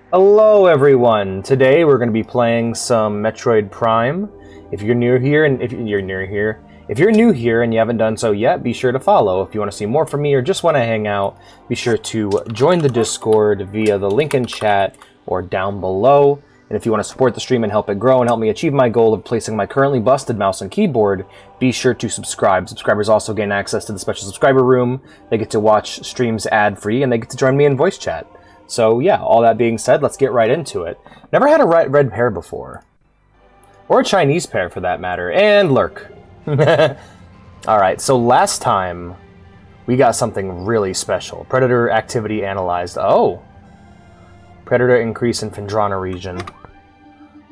Hello everyone! Today we're going to be playing some Metroid Prime. If you're new here and you haven't done so yet, be sure to follow. If you want to see more from me or just want to hang out, be sure to join the Discord via the link in chat or down below. And if you want to support the stream and help it grow and help me achieve my goal of placing my currently busted mouse and keyboard, be sure to subscribe. Subscribers also gain access to the special subscriber room. They get to watch streams ad-free and they get to join me in voice chat. So yeah, all that being said, let's get right into it. Never had a red pear before. Or a Chinese pear, for that matter. And lurk. Alright, so last time, we got something really special. Predator activity analyzed. Oh! Predator increase in Phendrana region.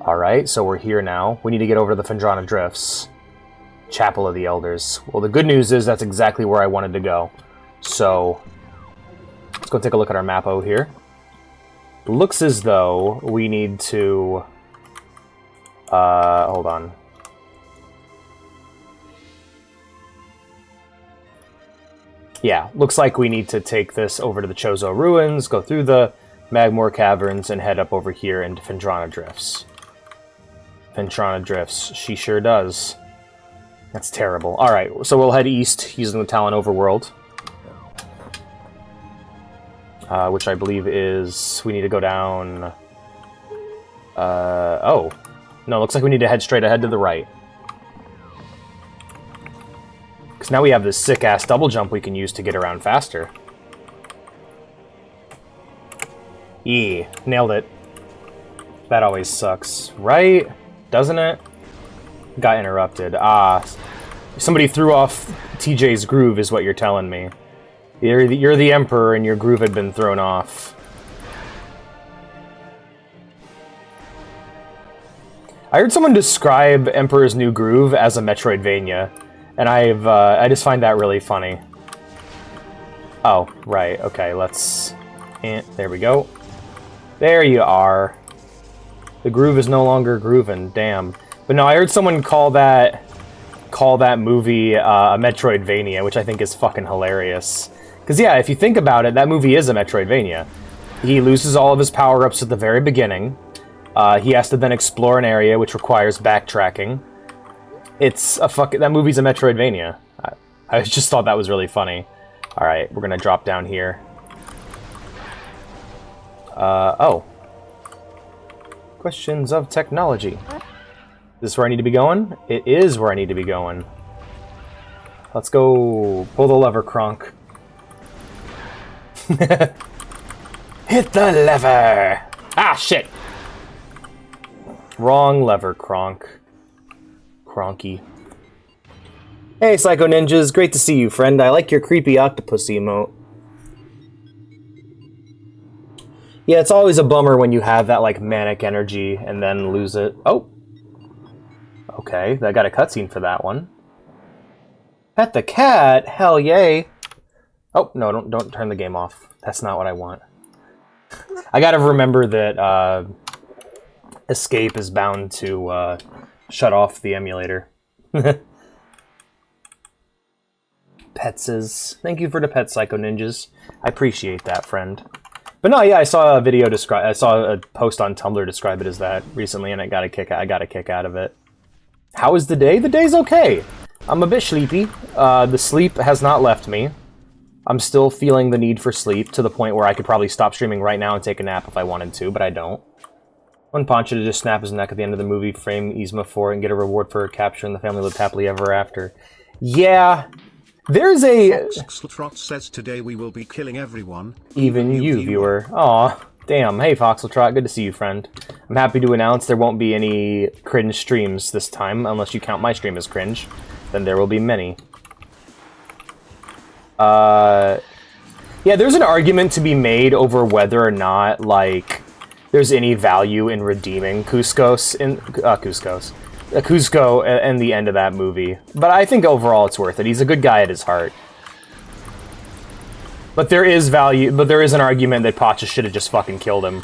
Alright, so we're here now. We need to get over to the Phendrana Drifts. Chapel of the Elders. Well, the good news is that's exactly where I wanted to go. So, let's go take a look at our map-o here. Looks as though we need to... hold on. Yeah, looks like we need to take this over to the Chozo Ruins, go through the Magmoor Caverns, and head up over here into Phendrana Drifts. Phendrana Drifts, she sure does. That's terrible. Alright, so we'll head east using the Talon Overworld. Which I believe is... we need to go down... oh. No, looks like we need to head straight ahead to the right. Because now we have this sick-ass double jump we can use to get around faster. Yeah, nailed it. That always sucks, right? Doesn't it? Got interrupted. Ah, somebody threw off TJ's groove is what you're telling me. You're the Emperor and your groove had been thrown off. I heard someone describe Emperor's New Groove as a Metroidvania, and I just find that really funny. Oh, right, okay, let's... there we go. There you are. The groove is no longer grooving, damn. But no, I heard someone call that movie a Metroidvania, which I think is fucking hilarious. Because yeah, if you think about it, that movie is a Metroidvania. He loses all of his power-ups at the very beginning. He has to then explore an area which requires backtracking. It's a that movie's a Metroidvania. I just thought that was really funny. Alright, we're gonna drop down here. Oh. Questions of technology. Is this where I need to be going? It is where I need to be going. Let's go pull the lever, Kronk. Hit the lever! Ah, shit! Wrong lever, Kronk. Kronky. Hey, Psycho Ninjas. Great to see you, friend. I like your creepy octopus emote. Yeah, it's always a bummer when you have that, like, manic energy and then lose it. Oh! Okay, I got a cutscene for that one. Pet the cat? Hell yay! Oh, no, don't turn the game off. That's not what I want. I gotta remember that, Escape is bound to, shut off the emulator. Petses. Thank you for the pet, Psycho Ninjas. I appreciate that, friend. But no, yeah, I saw a post on Tumblr describe it as that recently, and I got a kick out of it. How is the day? The day's okay. I'm a bit sleepy. The sleep has not left me. I'm still feeling the need for sleep, to the point where I could probably stop streaming right now and take a nap if I wanted to, but I don't. One Poncho to just snap his neck at the end of the movie, frame Yzma for it, and get a reward for capture, and the family lived happily ever after. Yeah, there's a... Foxtrot says today we will be killing everyone. Even you, viewer. Aw, damn. Hey, Foxtrot, good to see you, friend. I'm happy to announce there won't be any cringe streams this time, unless you count my stream as cringe. Then there will be many. Yeah, there's an argument to be made over whether or not, like, there's any value in redeeming Cusco and the end of that movie. But I think overall it's worth it. He's a good guy at his heart. But there is an argument that Pacha should have just fucking killed him.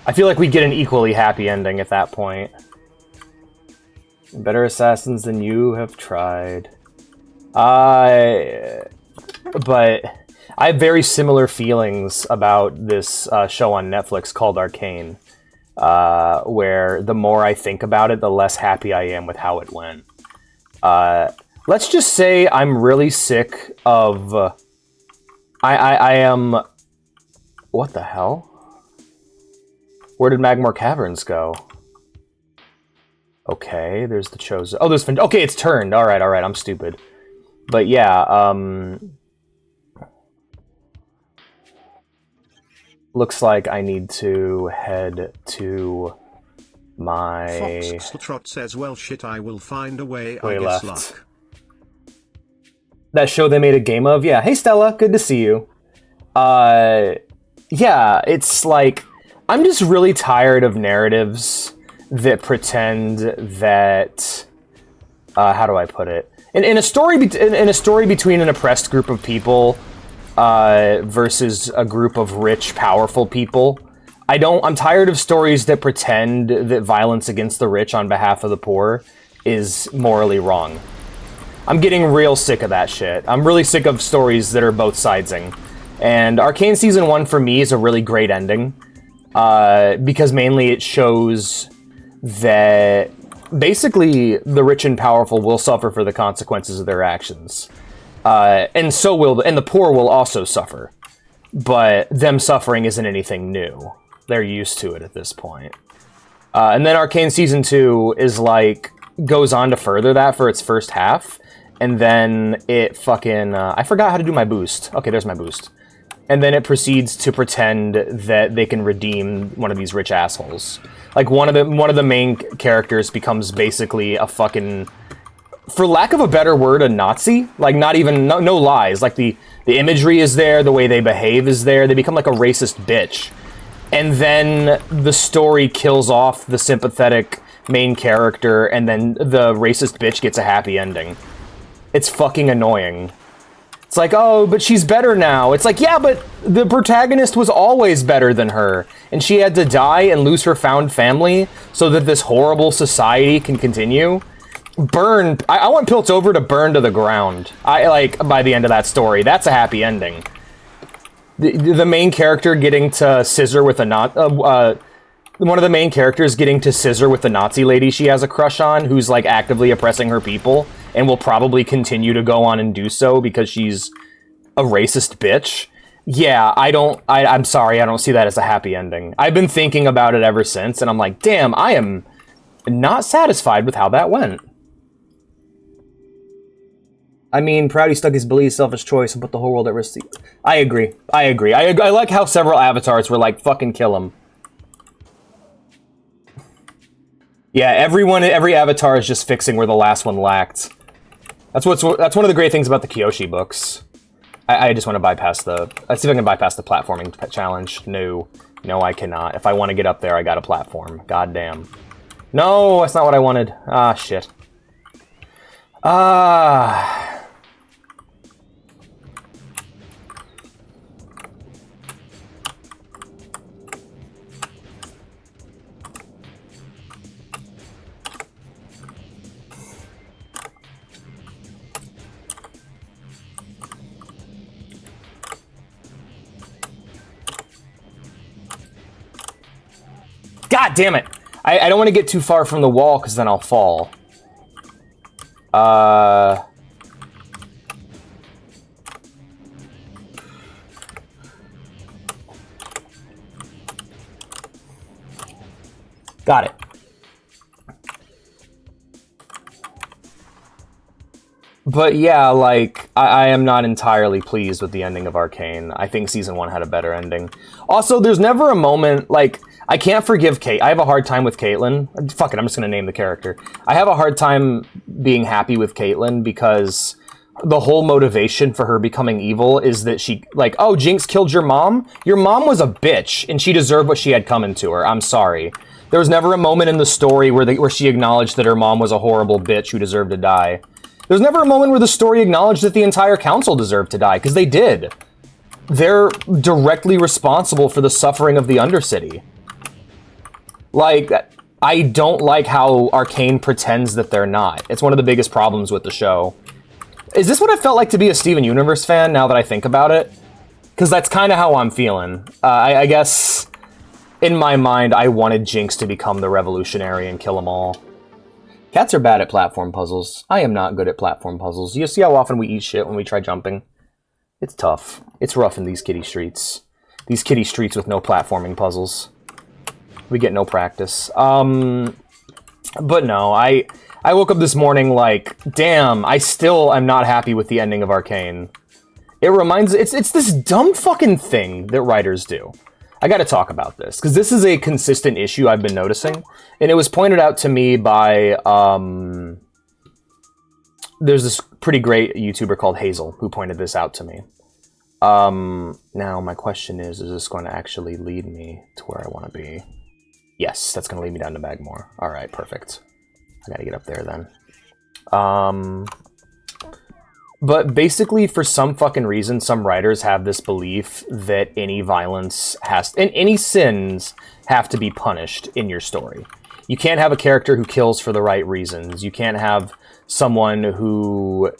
I feel like we get an equally happy ending at that point. Better assassins than you have tried. But I have very similar feelings about this show on Netflix called Arcane, where the more I think about it, the less happy I am with how it went. Let's just say I'm really sick of... I am... What the hell? Where did Magmore Caverns go? Okay, there's the Chosen... Oh, there's... Okay, it's turned. Alright, I'm stupid. But yeah, looks like I need to head to my... Foxtrot says, well shit, I will find a way, I left. guess luck. That show they made a game of? Yeah. Hey, Stella, good to see you. Yeah, it's like... I'm just really tired of narratives that pretend that... how do I put it? In a story between an oppressed group of people versus a group of rich, powerful people, I'm tired of stories that pretend that violence against the rich on behalf of the poor is morally wrong. I'm getting real sick of that shit. I'm really sick of stories that are both sidesing. And Arcane Season 1 for me is a really great ending, because mainly it shows that basically the rich and powerful will suffer for the consequences of their actions. And the poor will also suffer. But them suffering isn't anything new. They're used to it at this point. And then Arcane Season 2 is like, goes on to further that for its first half. And then it fucking... I forgot how to do my boost. Okay, there's my boost. And then it proceeds to pretend that they can redeem one of these rich assholes. Like, one of the main characters becomes basically a fucking... For lack of a better word, a Nazi? Like, not even... No lies. Like, the imagery is there, the way they behave is there. They become like a racist bitch. And then the story kills off the sympathetic main character, and then the racist bitch gets a happy ending. It's fucking annoying. It's like, oh, but she's better now. It's like, yeah, but the protagonist was always better than her. And she had to die and lose her found family so that this horrible society can continue. Burn. I want Piltover to burn to the ground. By the end of that story. That's a happy ending. The main character getting to scissor with a one of the main characters getting to scissor with the Nazi lady she has a crush on, who's like actively oppressing her people, and will probably continue to go on and do so because she's a racist bitch. Yeah, I'm sorry, I don't see that as a happy ending. I've been thinking about it ever since, and I'm like, damn, I am not satisfied with how that went. I mean, Proudy stuck his belief, selfish choice, and put the whole world at risk. I agree. I like how several avatars were like, fucking kill him. Yeah, every avatar is just fixing where the last one lacked. That's one of the great things about the Kyoshi books. I just want to bypass the... Let's see if I can bypass the platforming challenge. No, I cannot. If I want to get up there, I got a platform. God damn. No, that's not what I wanted. Ah, shit. God damn it! I don't want to get too far from the wall, because then I'll fall. Got it. But yeah, like, I am not entirely pleased with the ending of Arcane. I think Season 1 had a better ending. Also, there's never a moment, like... I can't forgive Kate. I have a hard time with Caitlyn. Fuck it, I'm just gonna name the character. I have a hard time being happy with Caitlyn because the whole motivation for her becoming evil is that she, like, oh, Jinx killed your mom? Your mom was a bitch, and she deserved what she had coming to her. I'm sorry. There was never a moment in the story where she acknowledged that her mom was a horrible bitch who deserved to die. There's never a moment where the story acknowledged that the entire council deserved to die, because they did. They're directly responsible for the suffering of the Undercity. Like, I don't like how Arcane pretends that they're not. It's one of the biggest problems with the show. Is this what it felt like to be a Steven Universe fan, now that I think about it? Because that's kind of how I'm feeling. I guess, in my mind, I wanted Jinx to become the revolutionary and kill them all. Cats are bad at platform puzzles. I am not good at platform puzzles. You see how often we eat shit when we try jumping? It's tough. It's rough in these kitty streets. These kitty streets with no platforming puzzles. We get no practice. But no, I woke up this morning like, damn, I still am not happy with the ending of Arcane. It reminds... It's this dumb fucking thing that writers do. I gotta talk about this, because this is a consistent issue I've been noticing. And it was pointed out to me by... there's this pretty great YouTuber called Hazel who pointed this out to me. Now, my question is this going to actually lead me to where I want to be? Yes, that's going to lead me down to Magmore. Alright, perfect. I gotta get up there then. But basically, for some fucking reason, some writers have this belief that any violence and any sins have to be punished in your story. You can't have a character who kills for the right reasons. You can't have someone who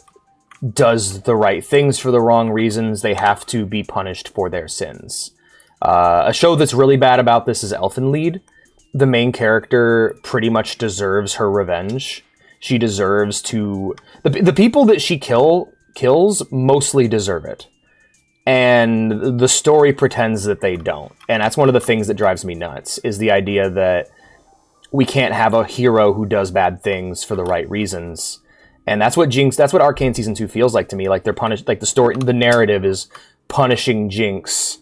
does the right things for the wrong reasons. They have to be punished for their sins. A show that's really bad about this is Elfenlied. The main character pretty much deserves her revenge. She deserves to... The people that she kills mostly deserve it. And the story pretends that they don't. And that's one of the things that drives me nuts, is the idea that we can't have a hero who does bad things for the right reasons. And that's what Arcane Season 2 feels like to me. Like they're punished, like the narrative is punishing Jinx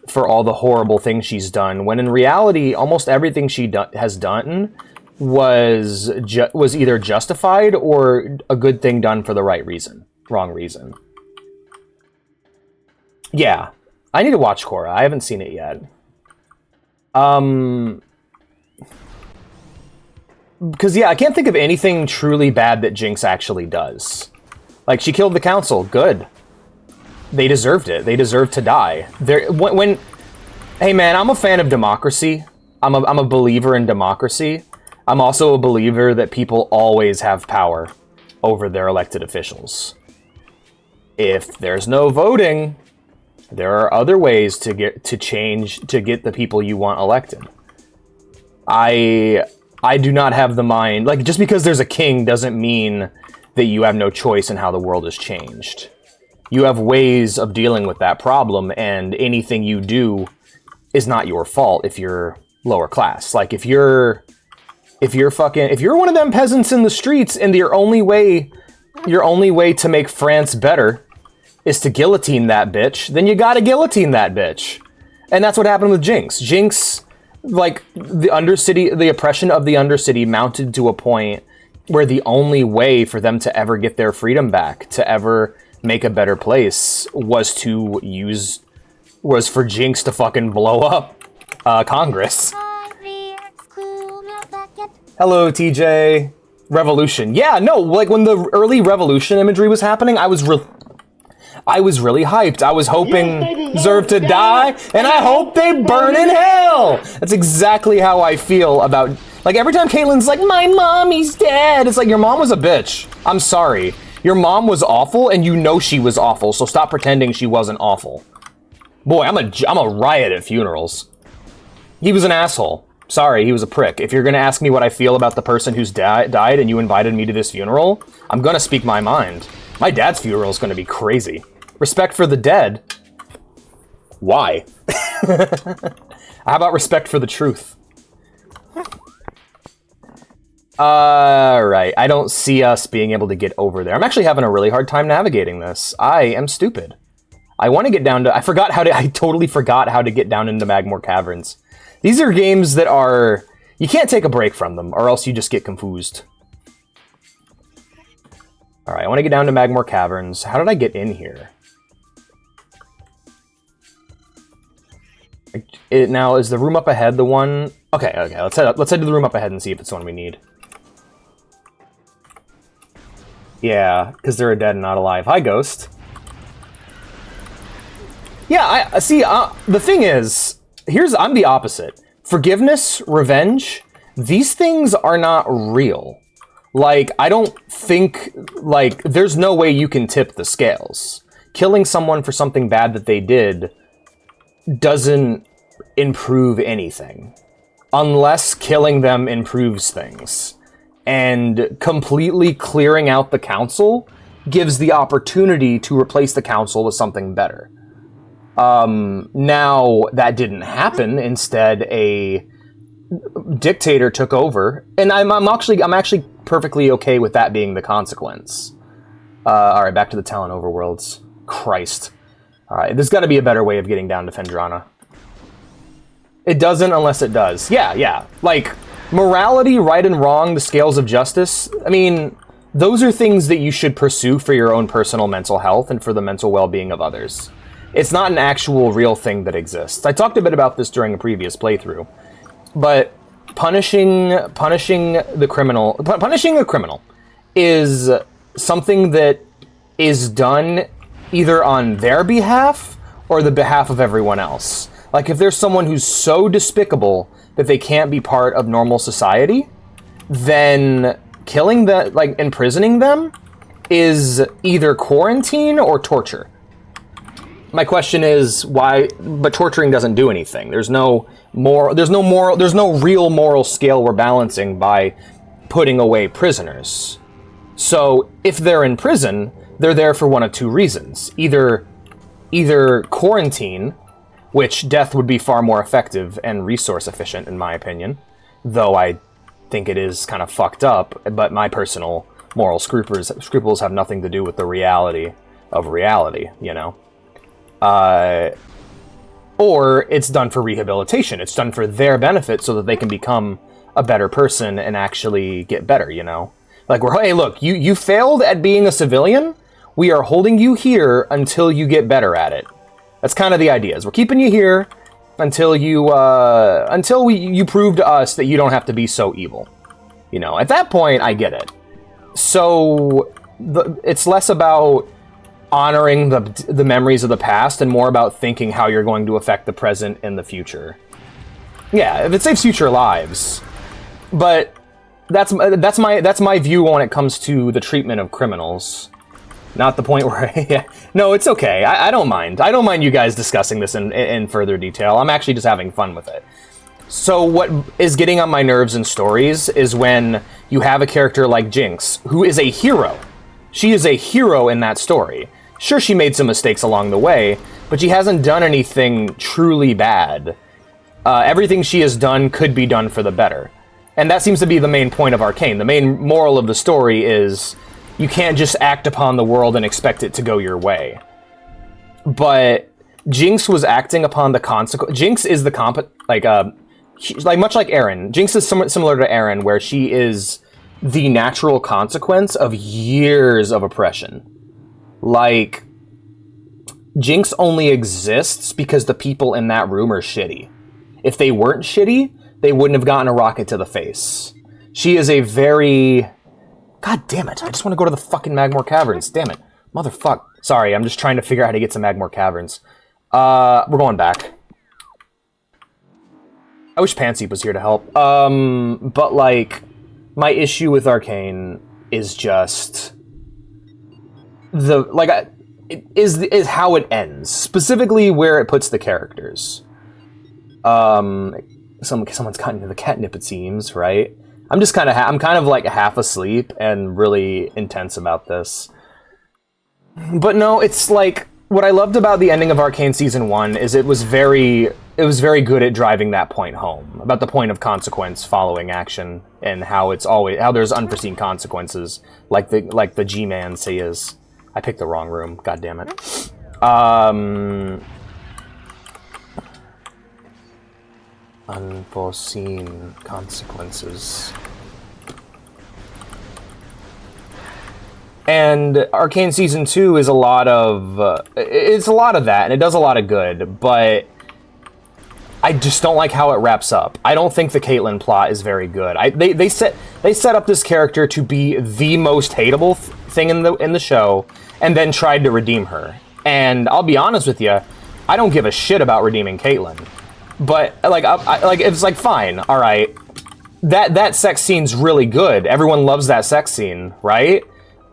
for all the horrible things she's done, when in reality, almost everything she has done was either justified or a good thing done for the wrong reason. Yeah, I need to watch Korra. I haven't seen it yet. Because, yeah, I can't think of anything truly bad that Jinx actually does. Like, she killed the council. Good. They deserved it. They deserved to die. Hey, man, I'm a fan of democracy. I'm a believer in democracy. I'm also a believer that people always have power over their elected officials. If there's no voting, there are other ways to get the people you want elected. I do not have the mind... Like, just because there's a king doesn't mean that you have no choice in how the world has changed. You have ways of dealing with that problem, and anything you do is not your fault if you're lower class. Like, if you're one of them peasants in the streets, and your only way to make France better is to guillotine that bitch, then you gotta guillotine that bitch. And that's what happened with Jinx. Jinx, like, the oppression of the Undercity mounted to a point where the only way for them to ever get their freedom back, to ever make a better place, was for Jinx to fucking blow up Congress. Hello, TJ. Revolution. Yeah, no, like when the early Revolution imagery was happening, I was really hyped. I was hoping deserve to die, and I hope they burn in hell. That's exactly how I feel about... Like, every time Caitlin's like, my mommy's dead, it's like, your mom was a bitch. I'm sorry. Your mom was awful, and you know she was awful, so stop pretending she wasn't awful. Boy, I'm a riot at funerals. He was an asshole. Sorry, he was a prick. If you're gonna ask me what I feel about the person who's died and you invited me to this funeral, I'm gonna speak my mind. My dad's funeral is gonna be crazy. Respect for the dead. Why? How about respect for the truth? Alright, I don't see us being able to get over there. I'm actually having a really hard time navigating this. I am stupid. I want to get down to... I totally forgot how to get down into Magmore Caverns. These are games that are... You can't take a break from them, or else you just get confused. Alright, I want to get down to Magmore Caverns. How did I get in here? Now, is the room up ahead the one... Okay, let's head to the room up ahead and see if it's the one we need. Yeah, because they're dead and not alive. Hi, Ghost. Yeah, I see, the thing is... I'm the opposite. Forgiveness, revenge, these things are not real. Like, I don't think, like, there's no way you can tip the scales. killing someone for something bad that they did doesn't improve anything. Unless killing them improves things. And completely clearing out the council gives the opportunity to replace the council with something better. Now, that didn't happen. Instead, a dictator took over. And I'm actually perfectly okay with that being the consequence. Alright, back to the Talon overworlds. Christ. Alright, there's gotta be a better way of getting down to Fendrana. It doesn't unless it does. Yeah. Like, morality, right and wrong, the scales of justice, I mean, those are things that you should pursue for your own personal mental health and for the mental well-being of others. It's not an actual real thing that exists. I talked a bit about this during a previous playthrough, but punishing a criminal is something that is done either on their behalf or the behalf of everyone else. Like, if there's someone who's so despicable that they can't be part of normal society, then killing them, like imprisoning them, is either quarantine or torture. My question is why? But torturing doesn't do anything. There's no real moral scale we're balancing by putting away prisoners. So if they're in prison, they're there for one of two reasons: either quarantine, which death would be far more effective and resource efficient, in my opinion, though I think it is kind of fucked up, but my personal moral scruples have nothing to do with the reality of reality, you know? Or it's done for rehabilitation. It's done for their benefit so that they can become a better person and actually get better, you know? Like, hey, look, you failed at being a civilian. We are holding you here until you get better at it. That's kind of the idea. Is we're keeping you here until you prove to us that you don't have to be so evil. You know, at that point, I get it. So it's less about honoring the memories of the past and more about thinking how you're going to affect the present and the future. Yeah, if it saves future lives, but that's my view when it comes to the treatment of criminals. Not the point where... yeah. No, it's okay. I don't mind. I don't mind you guys discussing this in further detail. I'm actually just having fun with it. So what is getting on my nerves in stories is when you have a character like Jinx, who is a hero. She is a hero in that story. Sure, she made some mistakes along the way, but she hasn't done anything truly bad. Everything she has done could be done for the better. And that seems to be the main point of Arcane. The main moral of the story is... you can't just act upon the world and expect it to go your way. But Jinx was acting upon the consequence. Jinx is the much like Aaron. Jinx is somewhat similar to Aaron, where she is the natural consequence of years of oppression. Like, Jinx only exists because the people in that room are shitty. If they weren't shitty, they wouldn't have gotten a rocket to the face. She is a very... God damn it, I just want to go to the fucking Magmore Caverns. Damn it. Motherfuck. Sorry, I'm just trying to figure out how to get to Magmore Caverns. We're going back. I wish Pansy was here to help. But, like, my issue with Arcane is just... is how it ends. Specifically where it puts the characters. Someone's gotten into the catnip, it seems, right? I'm just kind of like half asleep and really intense about this. But no, it's like what I loved about the ending of Arcane Season 1 is it was very good at driving that point home, about the point of consequence following action and how there's unforeseen consequences, like the G-Man says. I picked the wrong room, god damn it. Unforeseen consequences. And Arcane Season 2 is a lot of that, and it does a lot of good, but I just don't like how it wraps up. I don't think the Caitlyn plot is very good. They set up this character to be the most hateable thing in the show, and then tried to redeem her. And I'll be honest with you, I don't give a shit about redeeming Caitlyn. But it's like fine, all right. That sex scene's really good. Everyone loves that sex scene, right?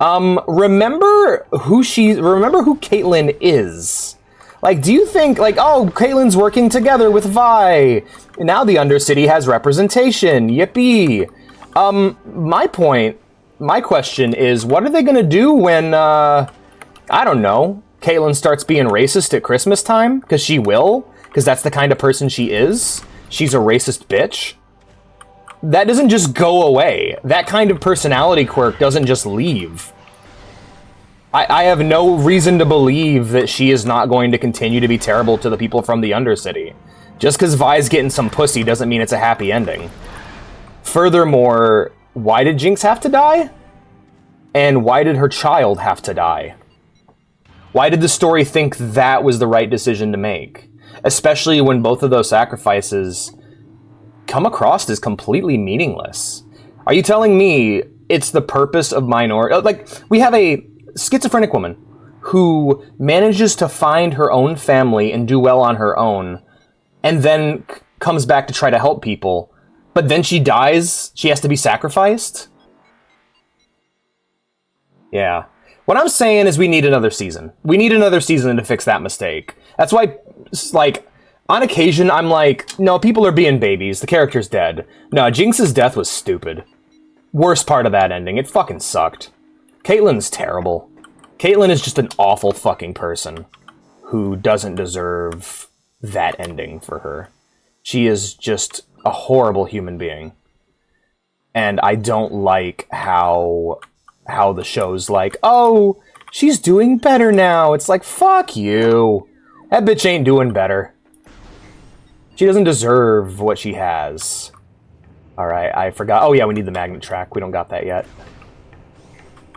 Remember who Caitlyn is. Like, do you think, like, oh, Caitlyn's working together with Vi. Now the Undercity has representation. Yippee. My question is, what are they gonna do when, I don't know, Caitlyn starts being racist at Christmas time? Because she will. Because that's the kind of person she is. She's a racist bitch. That doesn't just go away. That kind of personality quirk doesn't just leave. I have no reason to believe that she is not going to continue to be terrible to the people from the Undercity. Just because Vi's getting some pussy doesn't mean it's a happy ending. Furthermore, why did Jinx have to die? And why did her child have to die? Why did the story think that was the right decision to make? Especially when both of those sacrifices come across as completely meaningless. Are you telling me it's the purpose of minority? Like, we have a schizophrenic woman who manages to find her own family and do well on her own, and then comes back to try to help people, but then she dies, she has to be sacrificed? Yeah. What I'm saying is we need another season. We need another season to fix that mistake. That's why, like, on occasion, I'm like, no, people are being babies. The character's dead. No, Jinx's death was stupid. Worst part of that ending. It fucking sucked. Caitlyn's terrible. Caitlyn is just an awful fucking person who doesn't deserve that ending for her. She is just a horrible human being. And I don't like how the show's like, oh, she's doing better now. It's like, fuck you. That bitch ain't doing better. She doesn't deserve what she has. Alright, I forgot. Oh yeah, we need the magnet track. We don't got that yet.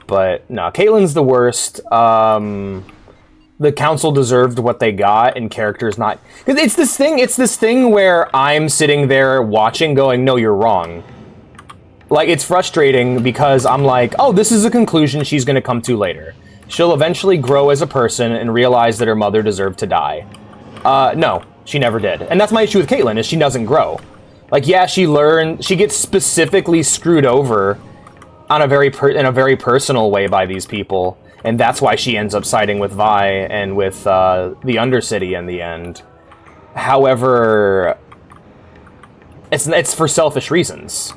But, no, Caitlyn's the worst. The council deserved what they got, and characters not... It's this thing where I'm sitting there watching going, no, you're wrong. Like, it's frustrating because I'm like, oh, this is a conclusion she's going to come to later. She'll eventually grow as a person and realize that her mother deserved to die. No, she never did. And that's my issue with Caitlyn, is she doesn't grow. Like, yeah, she gets specifically screwed over on in a very personal way by these people, and that's why she ends up siding with Vi and with the Undercity in the end. However, it's for selfish reasons.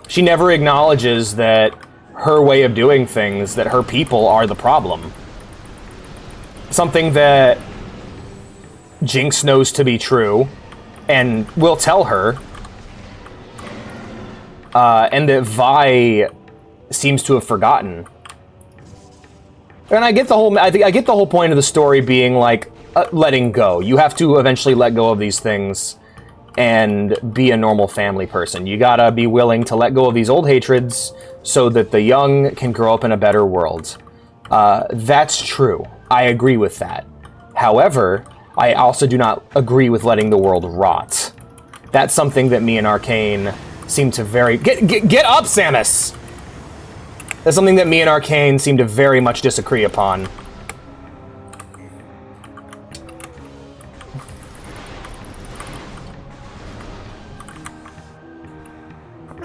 She never acknowledges that her way of doing things, that her people are the problem. Something that Jinx knows to be true, and will tell her, and that Vi seems to have forgotten. And I get the whole point of the story being like letting go. You have to eventually let go of these things and be a normal family person. You gotta be willing to let go of these old hatreds so that the young can grow up in a better world. That's true. I agree with that. However, I also do not agree with letting the world rot. That's something that me and Arcane seem to very... Get up, Samus! That's something that me and Arcane seem to very much disagree upon.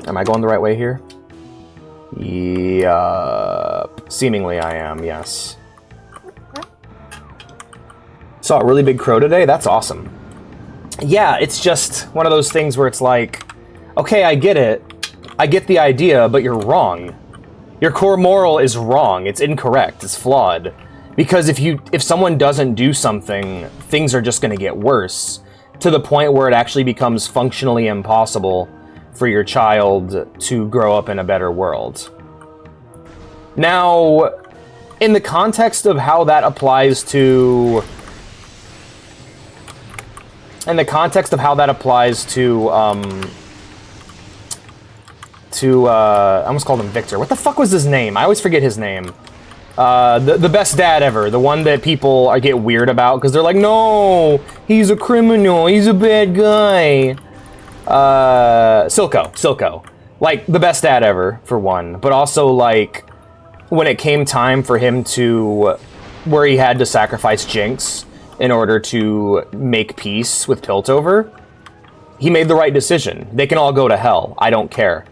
Am I going the right way here? Yup. Seemingly I am, yes. Saw a really big crow today? That's awesome. Yeah, it's just one of those things where it's like, okay, I get it. I get the idea, but you're wrong. Your core moral is wrong. It's incorrect. It's flawed. Because if someone doesn't do something, things are just going to get worse, to the point where it actually becomes functionally impossible for your child to grow up in a better world. Now, in the context of how that applies to... I almost called him Victor. What the fuck was his name? I always forget his name. The best dad ever. The one that people get weird about because they're like, no, he's a criminal. He's a bad guy. Silco. Like, the best dad ever, for one. But also, like, when it came time for him to... where he had to sacrifice Jinx in order to make peace with Piltover, he made the right decision. They can all go to hell. I don't care.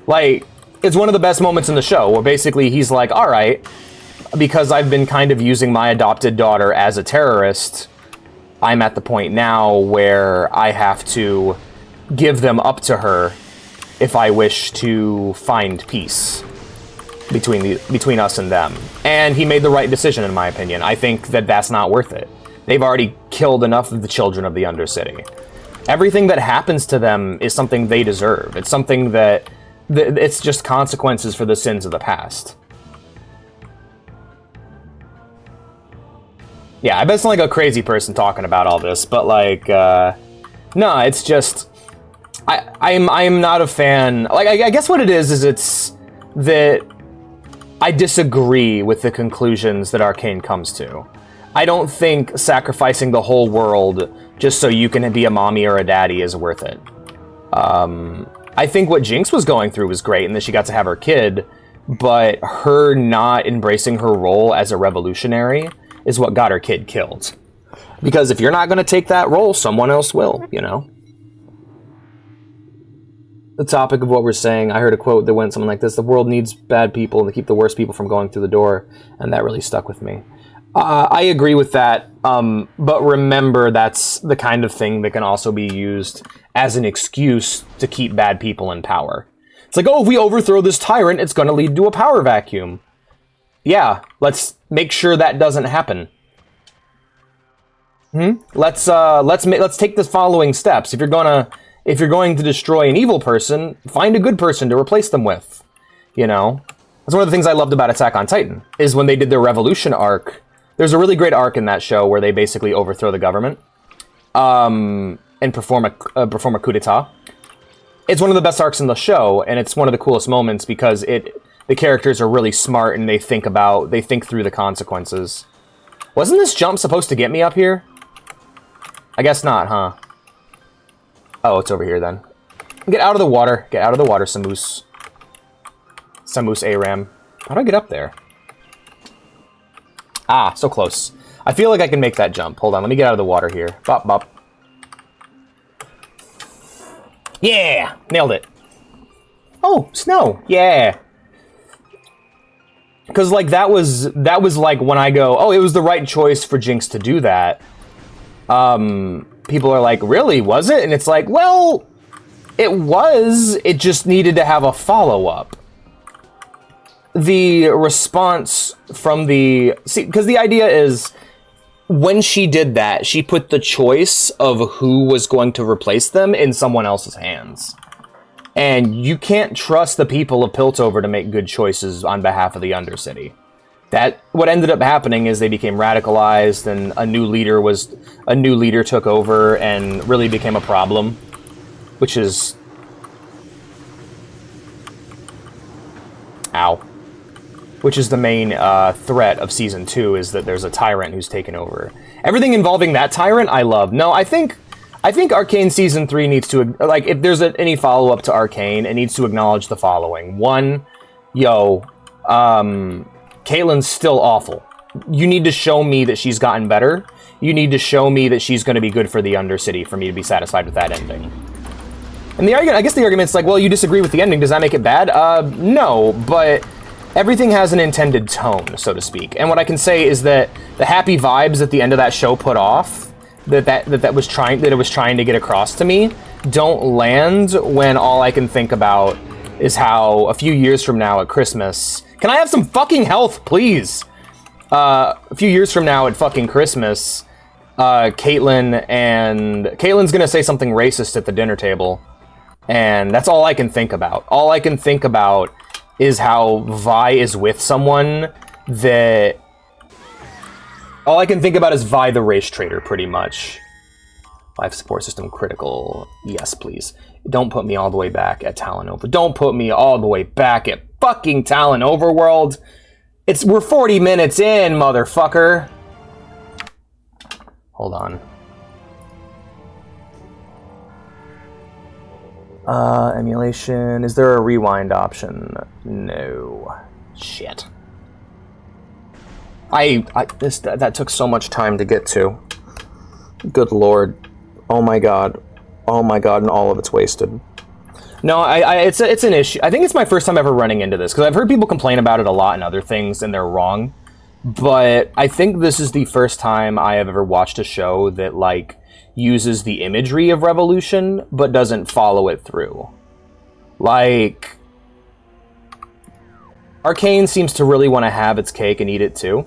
Like, It's one of the best moments in the show, where basically he's like, all right, because I've been kind of using my adopted daughter as a terrorist, I'm at the point now where I have to give them up to her if I wish to find peace between us and them. And he made the right decision, in my opinion. I think that that's not worth it. They've already killed enough of the children of the Undercity. Everything that happens to them is something they deserve. It's something that it's just consequences for the sins of the past. Yeah, I bet it's like a crazy person talking about all this, but like, no, it's just, I'm not a fan. Like, I guess what it is it's that I disagree with the conclusions that Arcane comes to. I don't think sacrificing the whole world just so you can be a mommy or a daddy is worth it. I think what Jinx was going through was great, and that she got to have her kid, but her not embracing her role as a revolutionary is what got her kid killed. Because if you're not going to take that role, someone else will, you know? The topic of what we're saying, I heard a quote that went something like this: the world needs bad people to keep the worst people from going through the door, and that really stuck with me. I agree with that, but remember that's the kind of thing that can also be used as an excuse to keep bad people in power. It's like, oh, if we overthrow this tyrant, it's going to lead to a power vacuum. Yeah, let's make sure that doesn't happen. Let's take the following steps. If you're going to destroy an evil person, find a good person to replace them with. You know, that's one of the things I loved about Attack on Titan, is when they did their Revolution arc. There's a really great arc in that show where they basically overthrow the government, and perform a coup d'état. It's one of the best arcs in the show, and it's one of the coolest moments because the characters are really smart and they think through the consequences. Wasn't this jump supposed to get me up here? I guess not, huh? Oh, it's over here then. Get out of the water. Get out of the water, Samus. Samus Aram. How do I get up there? Ah, so close. I feel like I can make that jump. Hold on, let me get out of the water here. Bop, bop. Yeah! Nailed it. Oh, snow. Yeah. Because, like, that was like when I go, oh, it was the right choice for Jinx to do that. People are like, really, was it? And it's like, well, it was. It just needed to have a follow-up. The response from because the idea is, when she did that, she put the choice of who was going to replace them in someone else's hands. And you can't trust the people of Piltover to make good choices on behalf of the Undercity. What ended up happening is they became radicalized, and a new leader took over and really became a problem, which is, which is the main threat of Season 2, is that there's a tyrant who's taken over. Everything involving that tyrant, I love. No, I think Arcane Season 3 needs to, like, if there's any follow-up to Arcane, it needs to acknowledge the following. One, Caitlyn's still awful. You need to show me that she's gotten better. You need to show me that she's going to be good for the Undercity for me to be satisfied with that ending. And I guess the argument's like, well, you disagree with the ending. Does that make it bad? No, but everything has an intended tone, so to speak. And what I can say is that the happy vibes at the end of that show put off, that it was trying to get across to me, don't land when all I can think about is how a few years from now at Christmas, can I have some fucking health, please? A few years from now at fucking Christmas, Caitlyn's gonna say something racist at the dinner table, and that's all I can think about. All I can think about is how Vi is with someone that... All I can think about is Vi the race traitor, pretty much. Life support system critical. Yes, please. Don't put me all the way back at Talon Over. Don't put me all the way back at fucking Talon Overworld. We're 40 minutes in, motherfucker. Hold on. Emulation. Is there a rewind option? No. Shit. That took so much time to get to. Good lord. Oh my god. Oh my god, and all of it's wasted. No, it's an issue. I think it's my first time ever running into this, because I've heard people complain about it a lot in other things, and they're wrong. But I think this is the first time I have ever watched a show that, like, uses the imagery of revolution, but doesn't follow it through. Like, Arcane seems to really want to have its cake and eat it too.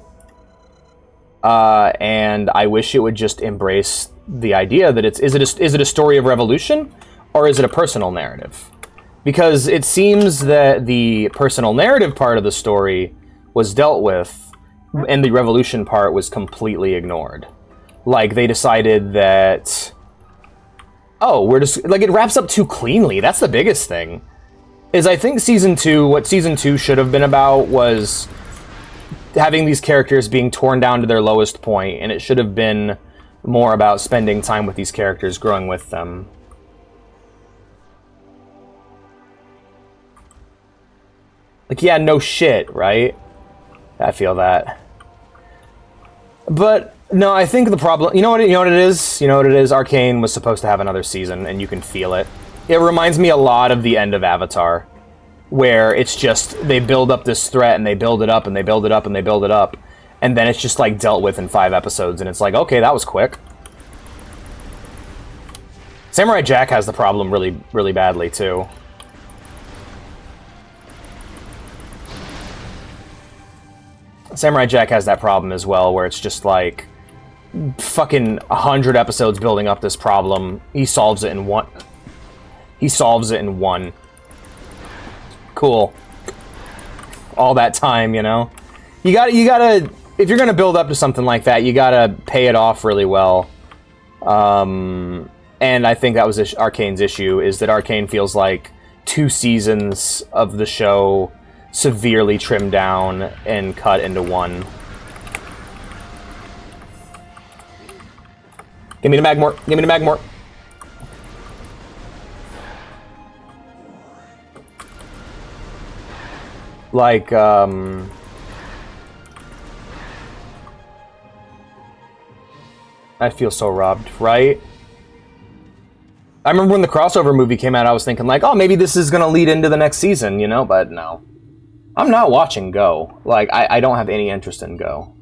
And I wish it would just embrace the idea that is it a story of revolution, or is it a personal narrative? Because it seems that the personal narrative part of the story was dealt with, and the revolution part was completely ignored. Like, they decided that, oh, we're just, like, it wraps up too cleanly. That's the biggest thing. Is I think what Season 2 should have been about was having these characters being torn down to their lowest point, and it should have been more about spending time with these characters, growing with them. Like, yeah, no shit, right? I feel that. But no, I think the problem, you know what it is? You know what it is? Arcane was supposed to have another season, and you can feel it. It reminds me a lot of the end of Avatar, where it's just, they build up this threat, and they build it up, and they build it up, and they build it up, and then it's just, like, dealt with in 5 episodes, and it's like, okay, that was quick. Samurai Jack has the problem really, really badly, too. Samurai Jack has that problem as well, where it's just, like, fucking 100 episodes building up this problem. He solves it in one. He solves it in one. Cool. All that time, you know? You gotta, if you're gonna build up to something like that, you gotta pay it off really well. And I think that was Arcane's issue, is that Arcane feels like 2 seasons of the show severely trimmed down and cut into one. Give me the Magmort. Give me the Magmort. Like, I feel so robbed, right? I remember when the crossover movie came out, I was thinking, like, oh, maybe this is gonna lead into the next season, you know? But no. I'm not watching Go. Like, I don't have any interest in Go.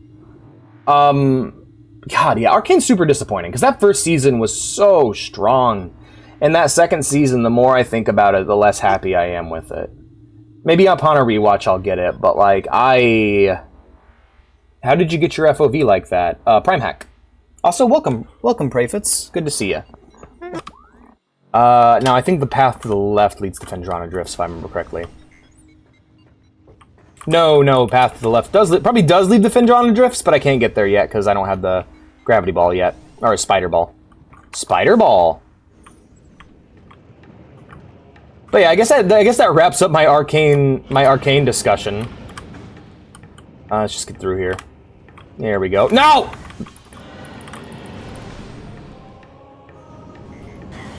God, yeah, Arcane's super disappointing, because that first season was so strong. And that second season, the more I think about it, the less happy I am with it. Maybe upon a rewatch I'll get it, but, like, how did you get your FOV like that? Prime Hack. Also, welcome, Prayfits. Good to see you. Now, I think the path to the left leads to Fendrana Drifts, if I remember correctly. No, path to the left probably does lead to Fendrana Drifts, but I can't get there yet, because I don't have the gravity ball yet. Or a spider ball. Spider ball! But yeah, I guess that wraps up my arcane discussion. Let's just get through here. There we go. No!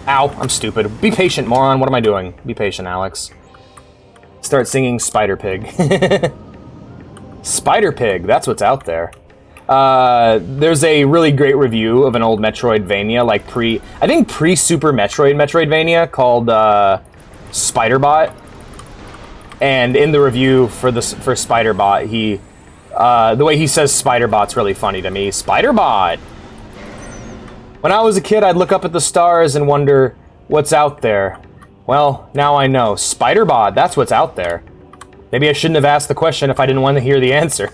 Ow, I'm stupid. Be patient, moron. What am I doing? Be patient, Alex. Start singing Spider Pig. Spider Pig, that's what's out there. There's a really great review of an old Metroidvania, like I think pre-Super Metroidvania, called Spiderbot. And in the review for Spiderbot, the way he says Spiderbot's really funny to me. Spiderbot! When I was a kid, I'd look up at the stars and wonder, what's out there? Well, now I know. Spiderbot, that's what's out there. Maybe I shouldn't have asked the question if I didn't want to hear the answer.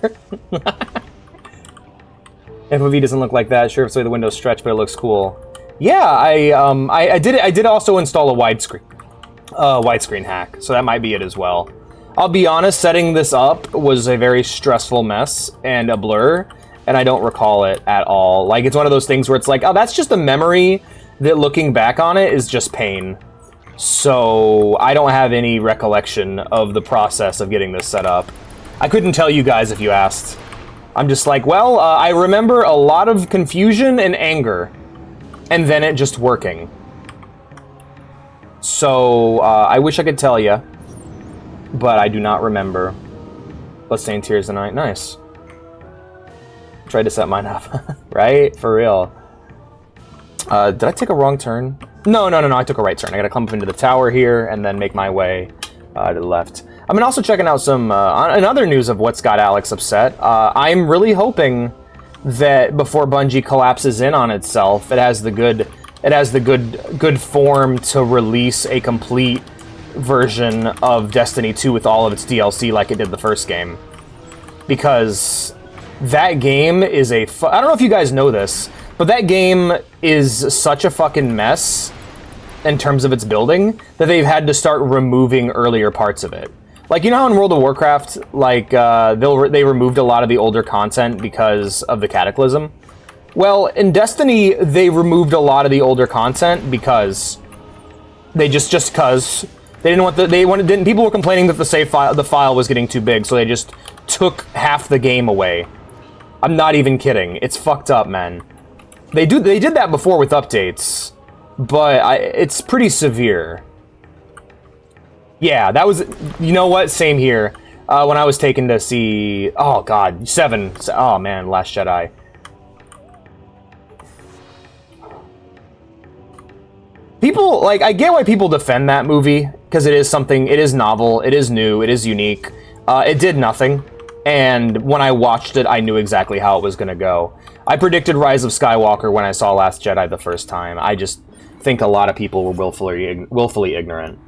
FOV doesn't look like that. Sure, it's the way the windows stretch, but it looks cool. Yeah, I did also install a widescreen hack, so that might be it as well. I'll be honest, setting this up was a very stressful mess and a blur, and I don't recall it at all. Like, it's one of those things where it's like, oh, that's just a memory that looking back on it is just pain. So I don't have any recollection of the process of getting this set up. I couldn't tell you guys if you asked. I'm just like, well, I remember a lot of confusion and anger, and then it just working. So I wish I could tell you, but I do not remember. Bloodstained Tears of the Night, nice. Tried to set mine up, right? For real. Did I take a wrong turn? No, I took a right turn. I gotta come up into the tower here and then make my way to the left. I've been also checking out some, in other news of what's got Alex upset. I'm really hoping that before Bungie collapses in on itself, it has the good form to release a complete version of Destiny 2 with all of its DLC like it did the first game. Because that game is I don't know if you guys know this, but that game is such a fucking mess in terms of its building that they've had to start removing earlier parts of it. Like, you know how in World of Warcraft, like, they removed a lot of the older content because of the Cataclysm? Well, in Destiny, they removed a lot of the older content because they just cause they didn't want people were complaining that the file was getting too big, so they just took half the game away. I'm not even kidding. It's fucked up, man. They did that before with updates, but it's pretty severe. Yeah, that was, you know what? Same here. When I was taken to see, oh god, 7. Oh man, Last Jedi. People, like, I get why people defend that movie, because it is novel, it is new, it is unique. It did nothing, and when I watched it, I knew exactly how it was going to go. I predicted Rise of Skywalker when I saw Last Jedi the first time. I just think a lot of people were willfully ignorant.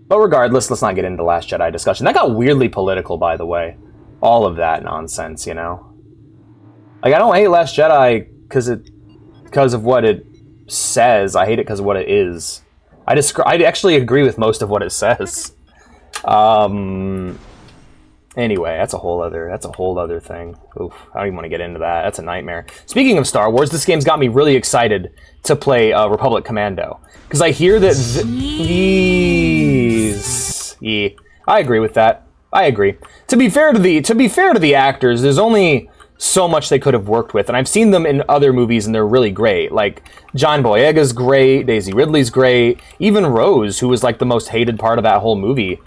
But regardless, let's not get into Last Jedi discussion. That got weirdly political, by the way. All of that nonsense, you know? Like, I don't hate Last Jedi because of what it says. I hate it because of what it is. I actually agree with most of what it says. Anyway, that's a whole other thing. Oof, I don't even want to get into that. That's a nightmare. Speaking of Star Wars, this game's got me really excited to play Republic Commando. Because I hear that... Yeah, I agree with that. I agree. To be fair to the actors, there's only so much they could have worked with, and I've seen them in other movies, and they're really great. Like, John Boyega's great, Daisy Ridley's great, even Rose, who was like the most hated part of that whole movie,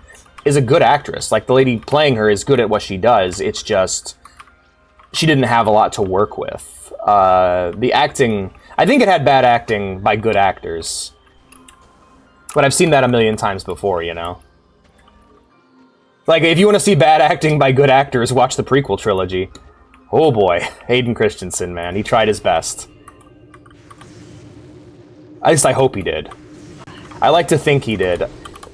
is a good actress. Like, the lady playing her is good at what she does. It's just she didn't have a lot to work with. The acting, I think it had bad acting by good actors. But I've seen that a million times before, you know? Like, if you want to see bad acting by good actors, watch the prequel trilogy. Oh boy, Hayden Christensen, man. He tried his best. At least I hope he did. I like to think he did.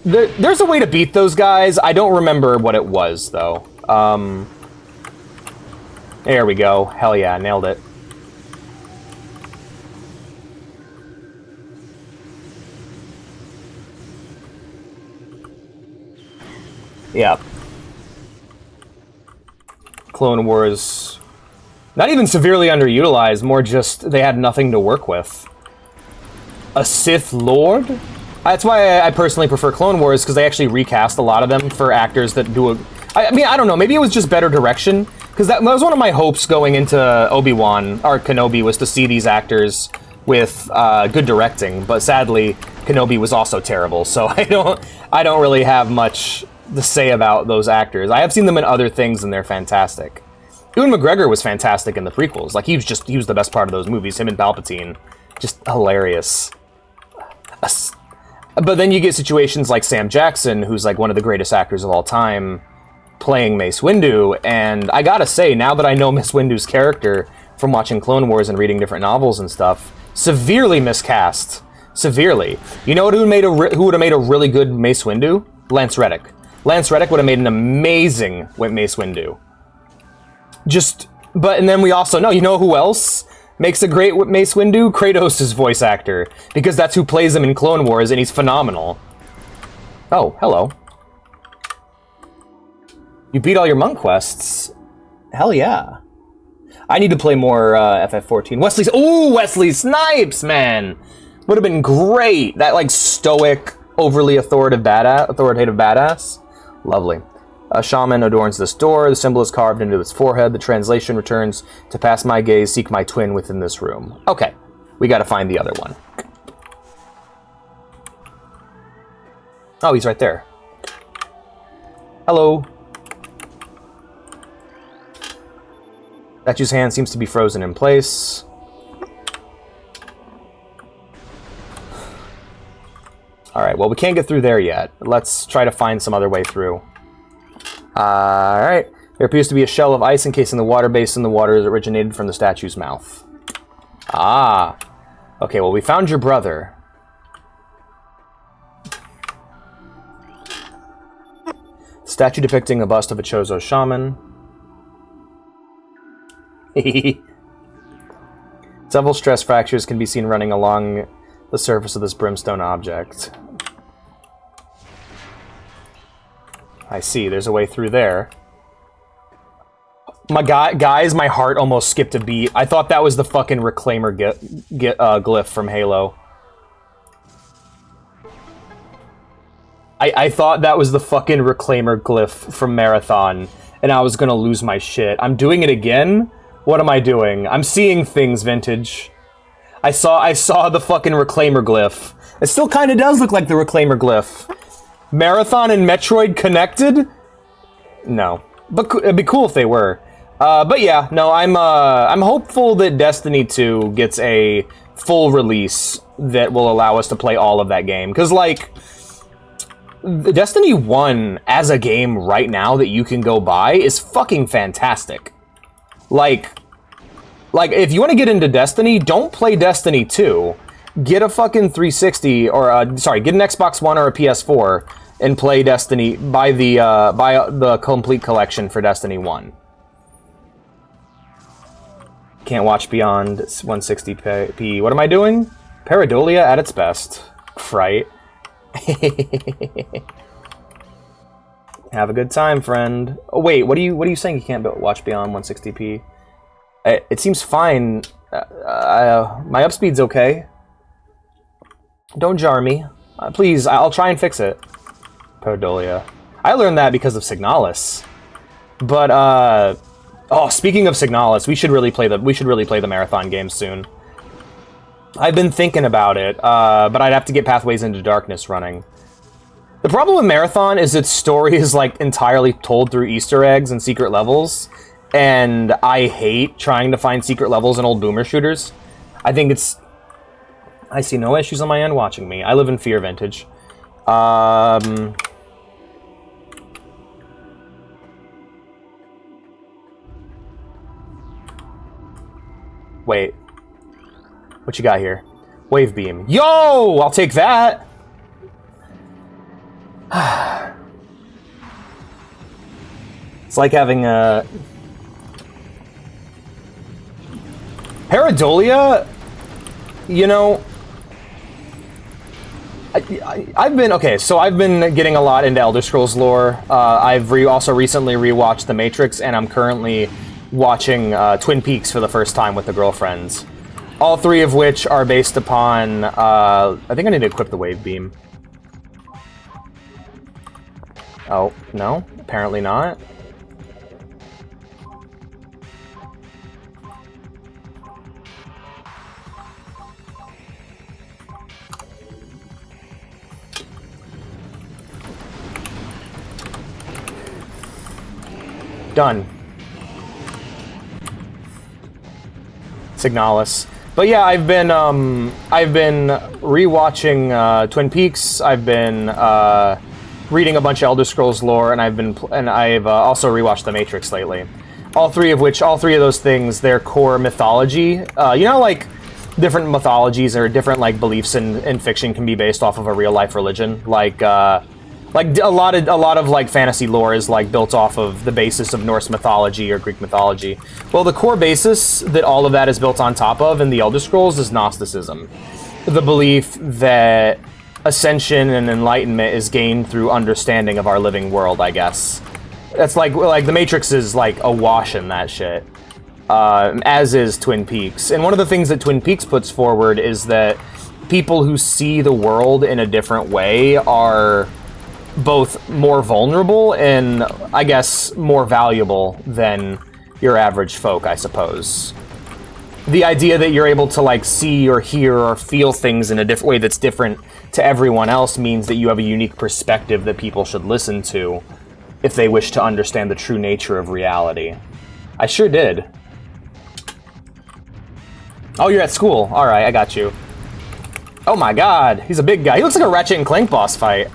There's a way to beat those guys. I don't remember what it was, though. There we go. Hell yeah, nailed it. Yeah. Clone Wars, not even severely underutilized, more just they had nothing to work with. A Sith Lord? That's why I personally prefer Clone Wars, because they actually recast a lot of them for actors that do a... I mean, I don't know, maybe it was just better direction, because that was one of my hopes going into Obi-Wan, or Kenobi, was to see these actors with good directing, but sadly, Kenobi was also terrible, so I don't really have much to say about those actors. I have seen them in other things, and they're fantastic. Ewan McGregor was fantastic in the prequels. Like, he was the best part of those movies. Him and Palpatine, just hilarious. But then you get situations like Sam Jackson, who's like one of the greatest actors of all time, playing Mace Windu, and I gotta say, now that I know Mace Windu's character from watching Clone Wars and reading different novels and stuff, severely miscast. Severely. You know who would have made a really good Mace Windu? Lance Reddick. Lance Reddick would have made an amazing Mace Windu. And then we also know, you know who else makes a great Mace Windu? Kratos' voice actor, because that's who plays him in Clone Wars, and he's phenomenal. Oh, hello. You beat all your monk quests. Hell yeah. I need to play more FF14. Wesley Snipes, man! Would have been great. That, like, stoic, overly authoritative badass. Lovely. A shaman adorns this door. The symbol is carved into its forehead. The translation returns: to pass my gaze, seek my twin within this room. Okay, we gotta find the other one. Oh, he's right there. Hello. Statue's hand seems to be frozen in place. Alright, well, we can't get through there yet. Let's try to find some other way through. Alright. There appears to be a shell of ice encasing the water basin. The water is originated from the statue's mouth. Ah. Okay, well, we found your brother. Statue depicting a bust of a Chozo shaman. Several stress fractures can be seen running along the surface of this brimstone object. I see, there's a way through there. Guys, my heart almost skipped a beat. I thought that was the fucking Reclaimer glyph from Halo. I thought that was the fucking Reclaimer glyph from Marathon, and I was gonna lose my shit. I'm doing it again? What am I doing? I'm seeing things, Vintage. I saw the fucking Reclaimer glyph. It still kind of does look like the Reclaimer glyph. Marathon and Metroid connected? No. But it'd be cool if they were. But yeah, no, I'm hopeful that Destiny 2 gets a full release that will allow us to play all of that game. Because, like, Destiny 1 as a game right now that you can go buy is fucking fantastic. Like, if you want to get into Destiny, don't play Destiny 2. Get a fucking 360, or, get an Xbox One or a PS4, and play Destiny, buy the complete collection for Destiny 1. Can't watch beyond 160p. What am I doing? Pareidolia at its best. Fright. Have a good time, friend. Oh, wait, what are you saying you can't watch beyond 160p? It seems fine. My upspeed's okay. Don't jar me. Please, I'll try and fix it. Pareidolia. I learned that because of Signalis. But, oh, speaking of Signalis, we should really play the Marathon game soon. I've been thinking about it, but I'd have to get Pathways into Darkness running. The problem with Marathon is its story is, like, entirely told through Easter eggs and secret levels, and I hate trying to find secret levels in old boomer shooters. I think it's... I see no issues on my end watching me. I live in fear, Vintage. Wait. What you got here? Wave beam. Yo! I'll take that! It's like having a... Pareidolia? You know... I've been getting a lot into Elder Scrolls lore. I've also recently rewatched The Matrix, and I'm currently watching Twin Peaks for the first time with the girlfriends. All three of which are based upon... I think I need to equip the wave beam. Oh, no? Apparently not. Done. Signalis. But yeah, I've been rewatching Twin Peaks. I've been reading a bunch of Elder Scrolls lore, and I've also rewatched The Matrix lately. All three of those things, their core mythology. You know, like different mythologies or different like beliefs in fiction can be based off of a real life religion. Like a lot of like fantasy lore is like built off of the basis of Norse mythology or Greek mythology. Well, the core basis that all of that is built on top of in the Elder Scrolls is Gnosticism. The belief that ascension and enlightenment is gained through understanding of our living world, I guess. That's like The Matrix is like awash in that shit. As is Twin Peaks. And one of the things that Twin Peaks puts forward is that people who see the world in a different way are both more vulnerable and, I guess, more valuable than your average folk, I suppose. The idea that you're able to, like, see or hear or feel things in a different way that's different to everyone else means that you have a unique perspective that people should listen to if they wish to understand the true nature of reality. I sure did. Oh, you're at school. Alright, I got you. Oh my god, he's a big guy. He looks like a Ratchet and Clank boss fight.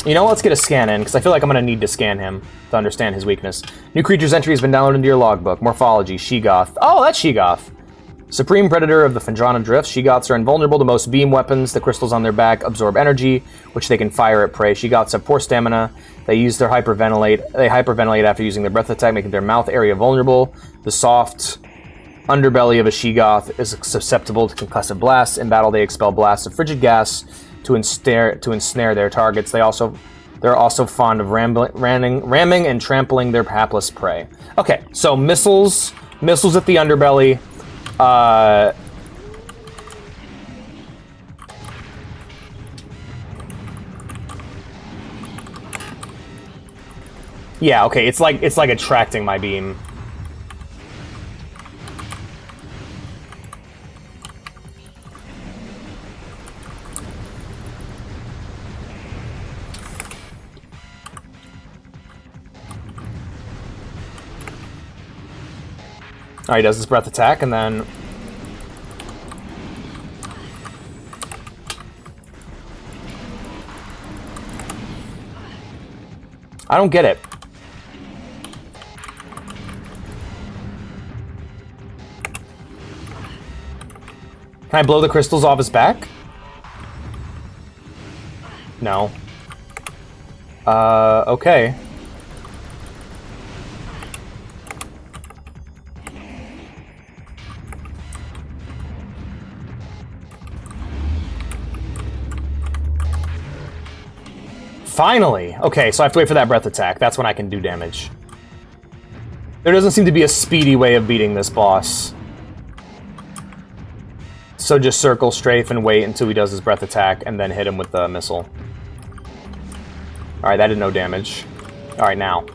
You know, let's get a scan in, because I feel like I'm going to need to scan him to understand his weakness. New creature's entry has been downloaded into your logbook. Morphology, Sheegoth. Oh, that's Sheegoth. Supreme predator of the Fendrana Drifts. Sheegoths are invulnerable to most beam weapons. The crystals on their back absorb energy, which they can fire at prey. Sheegoths have poor stamina. They hyperventilate after using their breath attack, making their mouth area vulnerable. The soft underbelly of a Sheegoth is susceptible to concussive blasts. In battle, they expel blasts of frigid gas to ensnare their targets. They're also fond of ramming and trampling their hapless prey. Okay, so missiles at the underbelly. Yeah, okay, it's like attracting my beam. Alright, he does his breath attack, and then... I don't get it. Can I blow the crystals off his back? No. Okay. Finally! Okay, so I have to wait for that breath attack. That's when I can do damage. There doesn't seem to be a speedy way of beating this boss. So just circle, strafe, and wait until he does his breath attack, and then hit him with the missile. Alright, that did no damage. Alright, now.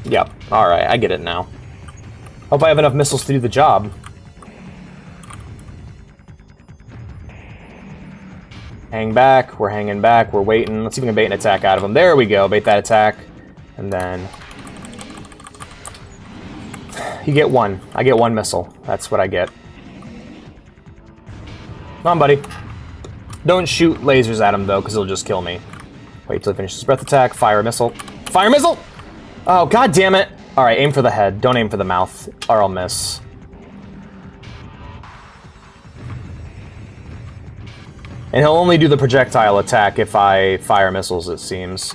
Yep, alright, I get it now. Hope I have enough missiles to do the job. Hang back, we're hanging back, we're waiting. Let's see if we can bait an attack out of him. There we go, bait that attack. And then... You get one. I get one missile. That's what I get. Come on, buddy. Don't shoot lasers at him, though, because he'll just kill me. Wait till he finishes his breath attack. Fire a missile. Fire a missile! Oh, god damn it! Alright, aim for the head. Don't aim for the mouth, or I'll miss. And he'll only do the projectile attack if I fire missiles, it seems.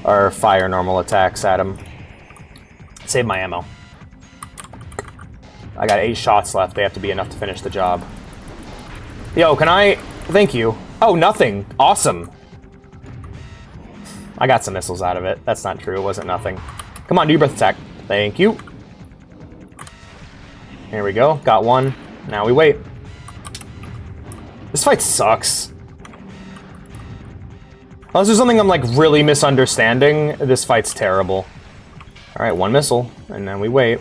Or fire normal attacks at him. Save my ammo. I got 8 shots left. They have to be enough to finish the job. Yo, can I... Thank you. Oh, nothing. Awesome. I got some missiles out of it. That's not true. It wasn't nothing. Come on, do your breath attack. Thank you. Here we go. Got one. Now we wait. This fight sucks. Unless there's something I'm, like, really misunderstanding, this fight's terrible. Alright, one missile, and then we wait.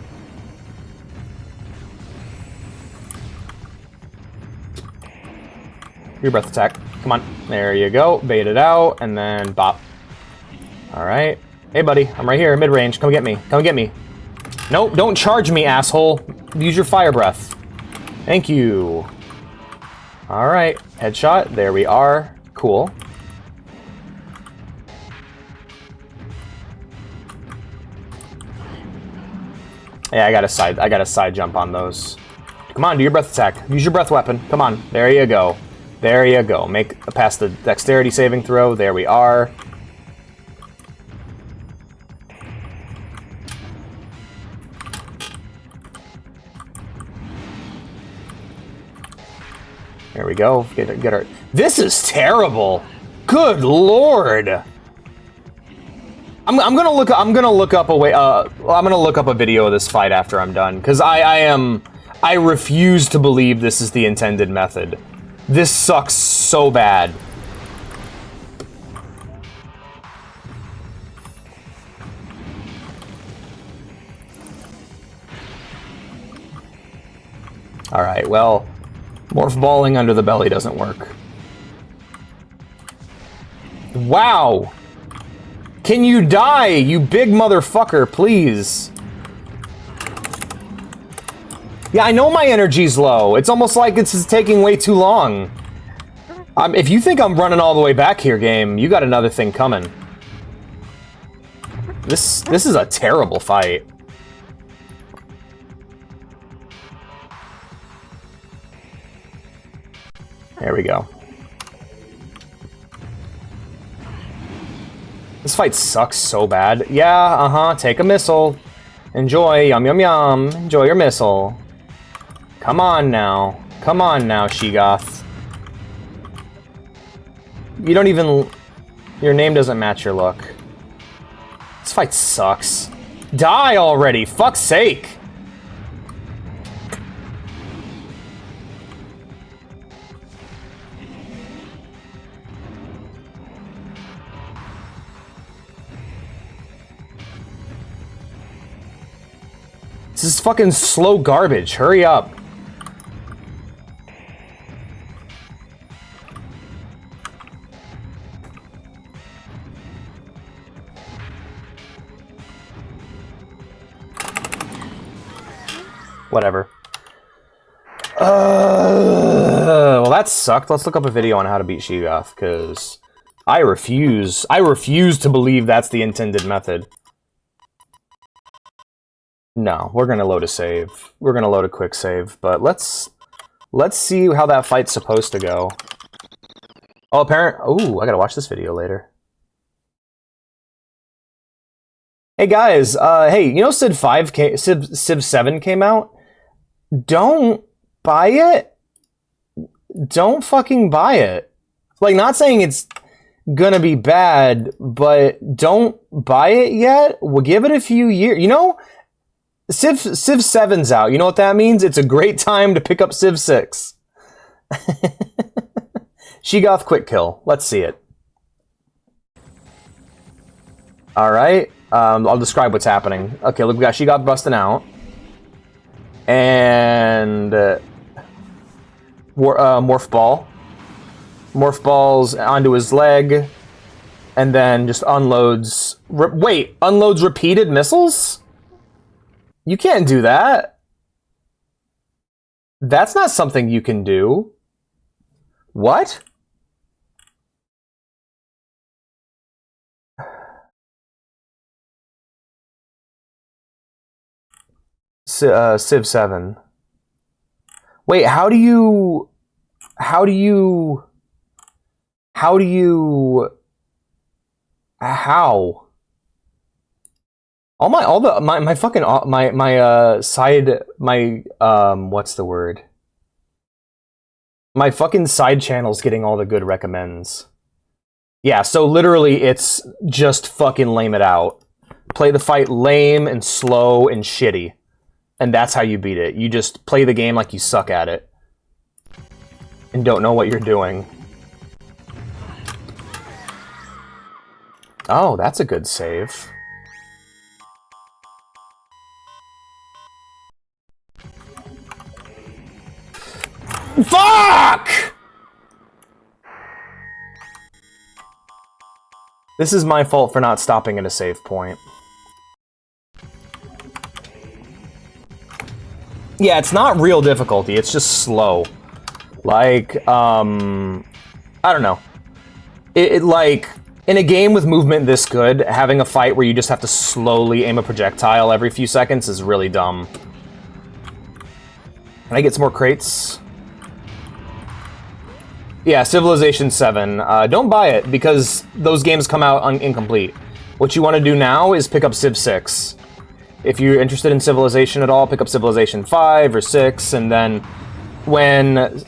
Your breath attack. Come on. There you go. Bait it out, and then bop. Alright. Hey, buddy. I'm right here, mid-range. Come get me. Come get me. Nope, don't charge me, asshole. Use your fire breath. Thank you. Alright. Headshot. There we are. Cool. Yeah, I got a side jump on those. Come on, do your breath attack. Use your breath weapon. Come on. There you go. There you go. Pass the dexterity saving throw. There we are. There we go. Get her. This is terrible. Good lord. I'm gonna look up a video of this fight after I'm done, because I refuse to believe this is the intended method. This sucks so bad. Alright, well, morph balling under the belly doesn't work. Wow! Can you die, you big motherfucker, please? Yeah, I know my energy's low. It's almost like it's just taking way too long. If you think I'm running all the way back here, game, you got another thing coming. This is a terrible fight. There we go. This fight sucks so bad. Yeah, take a missile. Enjoy, yum yum yum. Enjoy your missile. Come on now. Come on now, Sheegoth. You don't even... Your name doesn't match your look. This fight sucks. Die already, fuck's sake! This is fucking slow garbage. Hurry up. Whatever. Well, that sucked. Let's look up a video on how to beat Sheegoth, because I refuse to believe that's the intended method. No, we're gonna load a save. We're gonna load a quick save, but let's see how that fight's supposed to go. Oh, ooh, I gotta watch this video later. Hey guys, hey, you know Civ 7 came out? Don't buy it. Don't fucking buy it. Like, not saying it's gonna be bad, but don't buy it yet. We'll give it a few years. You know, Civ 7's out. You know what that means? It's a great time to pick up Civ 6. Sheegoth quick kill. Let's see it. Alright. I'll describe what's happening. Okay, look, we got Sheegoth busting out. And... Morph Ball. Morph Ball's onto his leg. And then just unloads... Wait, unloads repeated missiles? You can't do that. That's not something you can do. What? Civ 7. Wait, how? What's the word? My fucking side channel's getting all the good recommends. Yeah, so literally it's just fucking lame it out. Play the fight lame and slow and shitty. And that's how you beat it. You just play the game like you suck at it. And don't know what you're doing. Oh, that's a good save. Fuck! This is my fault for not stopping at a save point. Yeah, it's not real difficulty, it's just slow. Like, I don't know. Like, in a game with movement this good, having a fight where you just have to slowly aim a projectile every few seconds is really dumb. Can I get some more crates? Yeah, Civilization 7. Don't buy it, because those games come out incomplete. What you want to do now is pick up Civ 6. If you're interested in Civilization at all, pick up Civilization 5 or 6, and then when...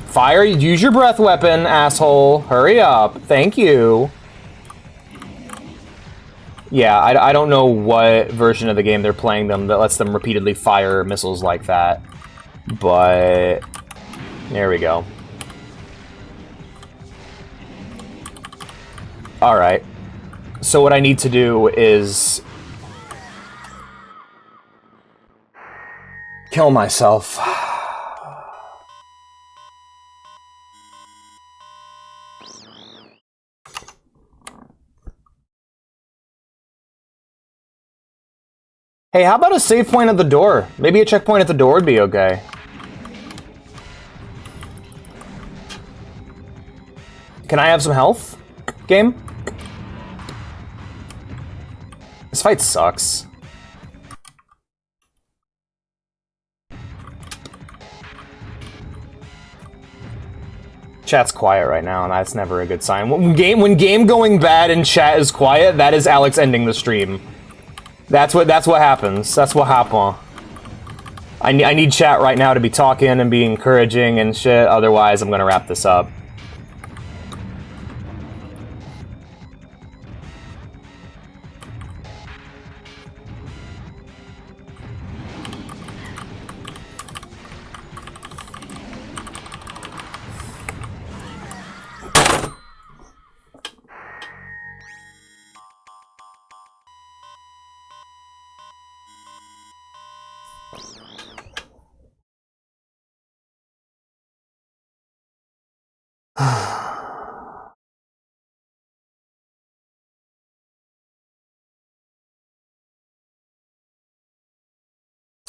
Fire, use your breath weapon, asshole. Hurry up. Thank you. Yeah, I don't know what version of the game they're playing them that lets them repeatedly fire missiles like that. But... there we go. Alright. So what I need to do is... kill myself. Hey, how about a save point at the door? Maybe a checkpoint at the door would be okay. Can I have some health, game? This fight sucks. Chat's quiet right now, and that's never a good sign. When game going bad and chat is quiet, that is Alex ending the stream. That's what happens. That's what happens. I need chat right now to be talking and be encouraging and shit. Otherwise, I'm gonna wrap this up.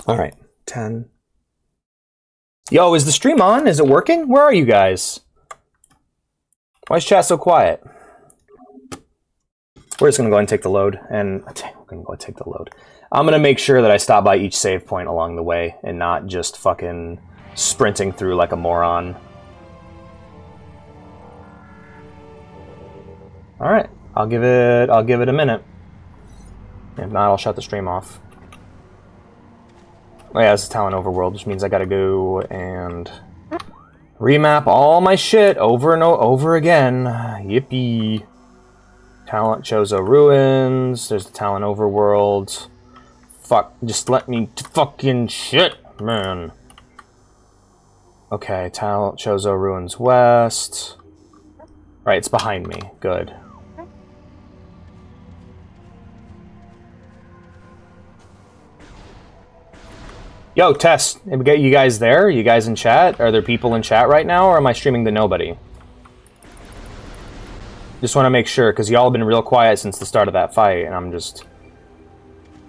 All right, 10. Yo, is the stream on? Is it working? Where are you guys? Why is chat so quiet? We're just gonna go ahead and take the load, and we're gonna go ahead and take the load. I'm gonna make sure that I stop by each save point along the way and not just fucking sprinting through like a moron. All right, I'll give it a minute. If not, I'll shut the stream off. Oh yeah, this is Talon Overworld, which means I gotta go and remap all my shit over and over again. Yippee. Talon Chozo Ruins, there's the Talon Overworld. Fuck, just let me fucking shit, man. Okay, Talon Chozo Ruins West. Right, it's behind me. Good. Yo, Tess, you guys there? You guys in chat? Are there people in chat right now, or am I streaming to nobody? Just want to make sure, because y'all have been real quiet since the start of that fight, and I'm just...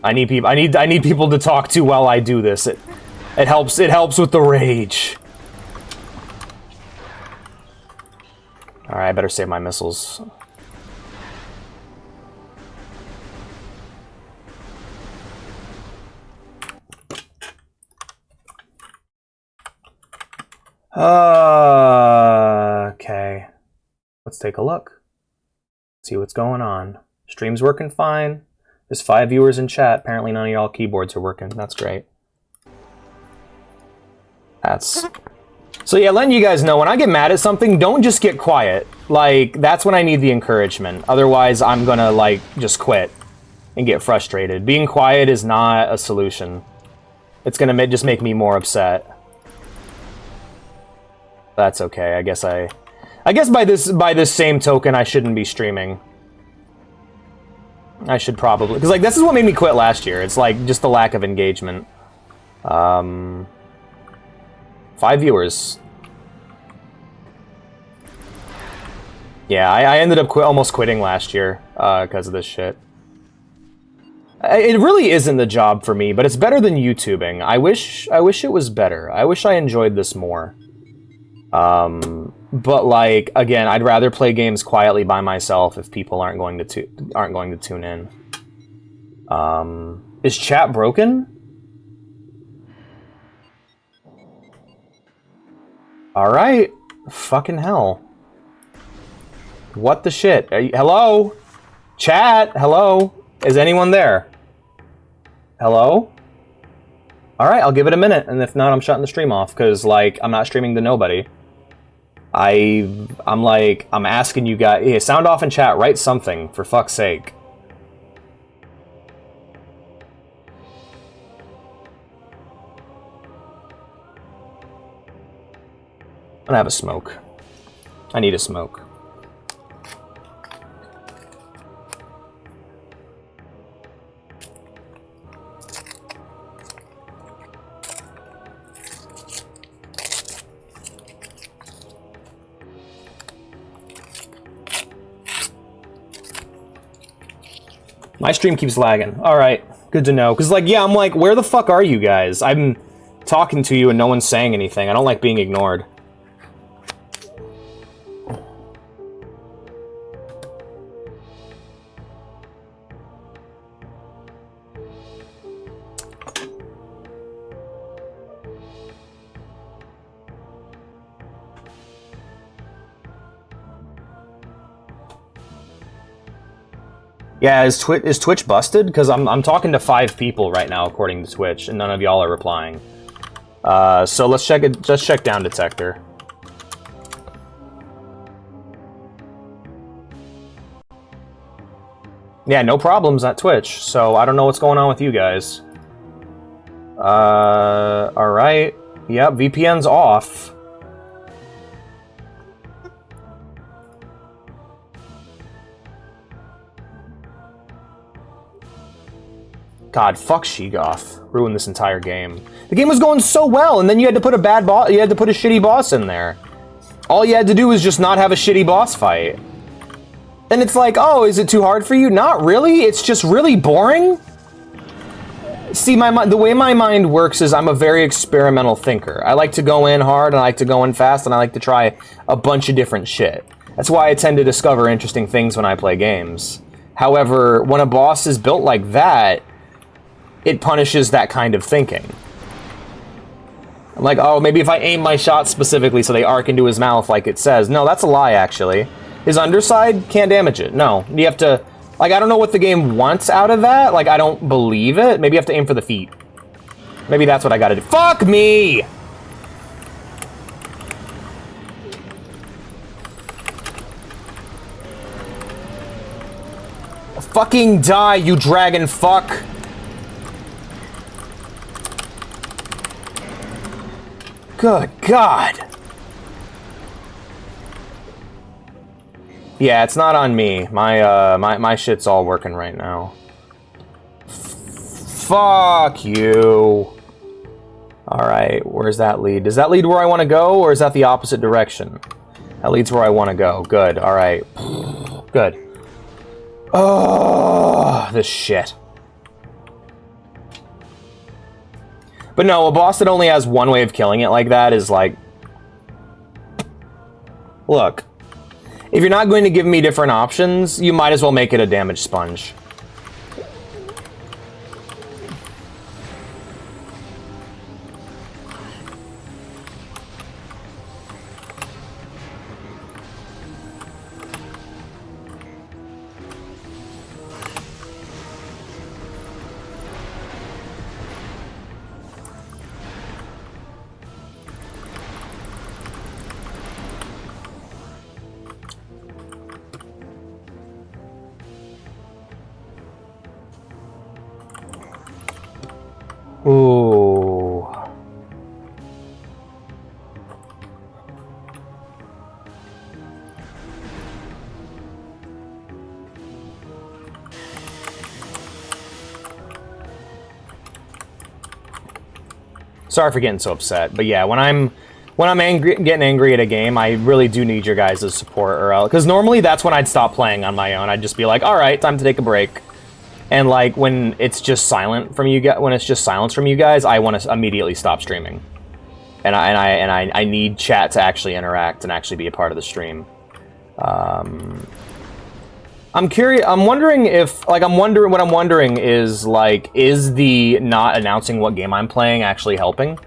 I need people. I need people to talk to while I do this. It helps. It helps with the rage. All right, I better save my missiles. Okay. Let's take a look. See what's going on. Stream's working fine. There's 5 viewers in chat. Apparently none of y'all keyboards are working. That's great. So yeah, letting you guys know, when I get mad at something, don't just get quiet. Like, that's when I need the encouragement. Otherwise, I'm gonna, like, just quit and get frustrated. Being quiet is not a solution. It's gonna just make me more upset. That's okay. I guess by this same token, I shouldn't be streaming. I should probably, because like this is what made me quit last year. It's like just the lack of engagement. 5 viewers. Yeah, I ended up almost quitting last year because of this shit. It really isn't the job for me, but it's better than YouTubing. I wish it was better. I wish I enjoyed this more. But like, again, I'd rather play games quietly by myself if people aren't going to tune in. Is chat broken? All right, fucking hell. What the shit? Hello? Chat, hello? Is anyone there? Hello? All right, I'll give it a minute, and if not, I'm shutting the stream off, because, like, I'm not streaming to nobody. I'm asking you guys, hey, sound off in chat, write something, for fuck's sake. I'm gonna have a smoke. I need a smoke. My stream keeps lagging. All right. Good to know. Because, like, yeah, I'm like, where the fuck are you guys? I'm talking to you and no one's saying anything. I don't like being ignored. Yeah, is Twitch busted? Because I'm talking to 5 people right now, according to Twitch, and none of y'all are replying. So let's check it. Just check down detector. Yeah, no problems at Twitch. So I don't know what's going on with you guys. All right. Yep, VPN's off. God, fuck Sheegoth. Ruined this entire game. The game was going so well, and then you had to put a bad boss. You had to put a shitty boss in there. All you had to do was just not have a shitty boss fight. And it's like, oh, is it too hard for you? Not really. It's just really boring. See, the way my mind works is I'm a very experimental thinker. I like to go in hard, and I like to go in fast, and I like to try a bunch of different shit. That's why I tend to discover interesting things when I play games. However, when a boss is built like that, it punishes that kind of thinking. I'm like, oh, maybe if I aim my shots specifically so they arc into his mouth like it says. No, that's a lie, actually. His underside can't damage it. No, you have to... Like, I don't know what the game wants out of that. Like, I don't believe it. Maybe you have to aim for the feet. Maybe that's what I gotta do. Fuck me! Fucking die, you dragon fuck! Good God. Yeah, it's not on me. My shit's all working right now. Fuck you. Alright, where's that lead? Does that lead where I want to go, or is that the opposite direction? That leads where I want to go. Good, alright. Good. Oh, this shit. But no, a boss that only has one way of killing it like that is like... Look. If you're not going to give me different options, you might as well make it a damage sponge. Ooh. Sorry for getting so upset, but yeah, when I'm getting angry at a game, I really do need your guys' support, or else, because normally that's when I'd stop playing on my own. I'd just be like, all right, time to take a break. And like when it's just silent from you guys, when it's just silence from you guys, I want to immediately stop streaming. And I need chat to actually interact and actually be a part of the stream. I'm curious. I'm wondering if, like, what I'm wondering is, like, is the not announcing what game I'm playing actually helping?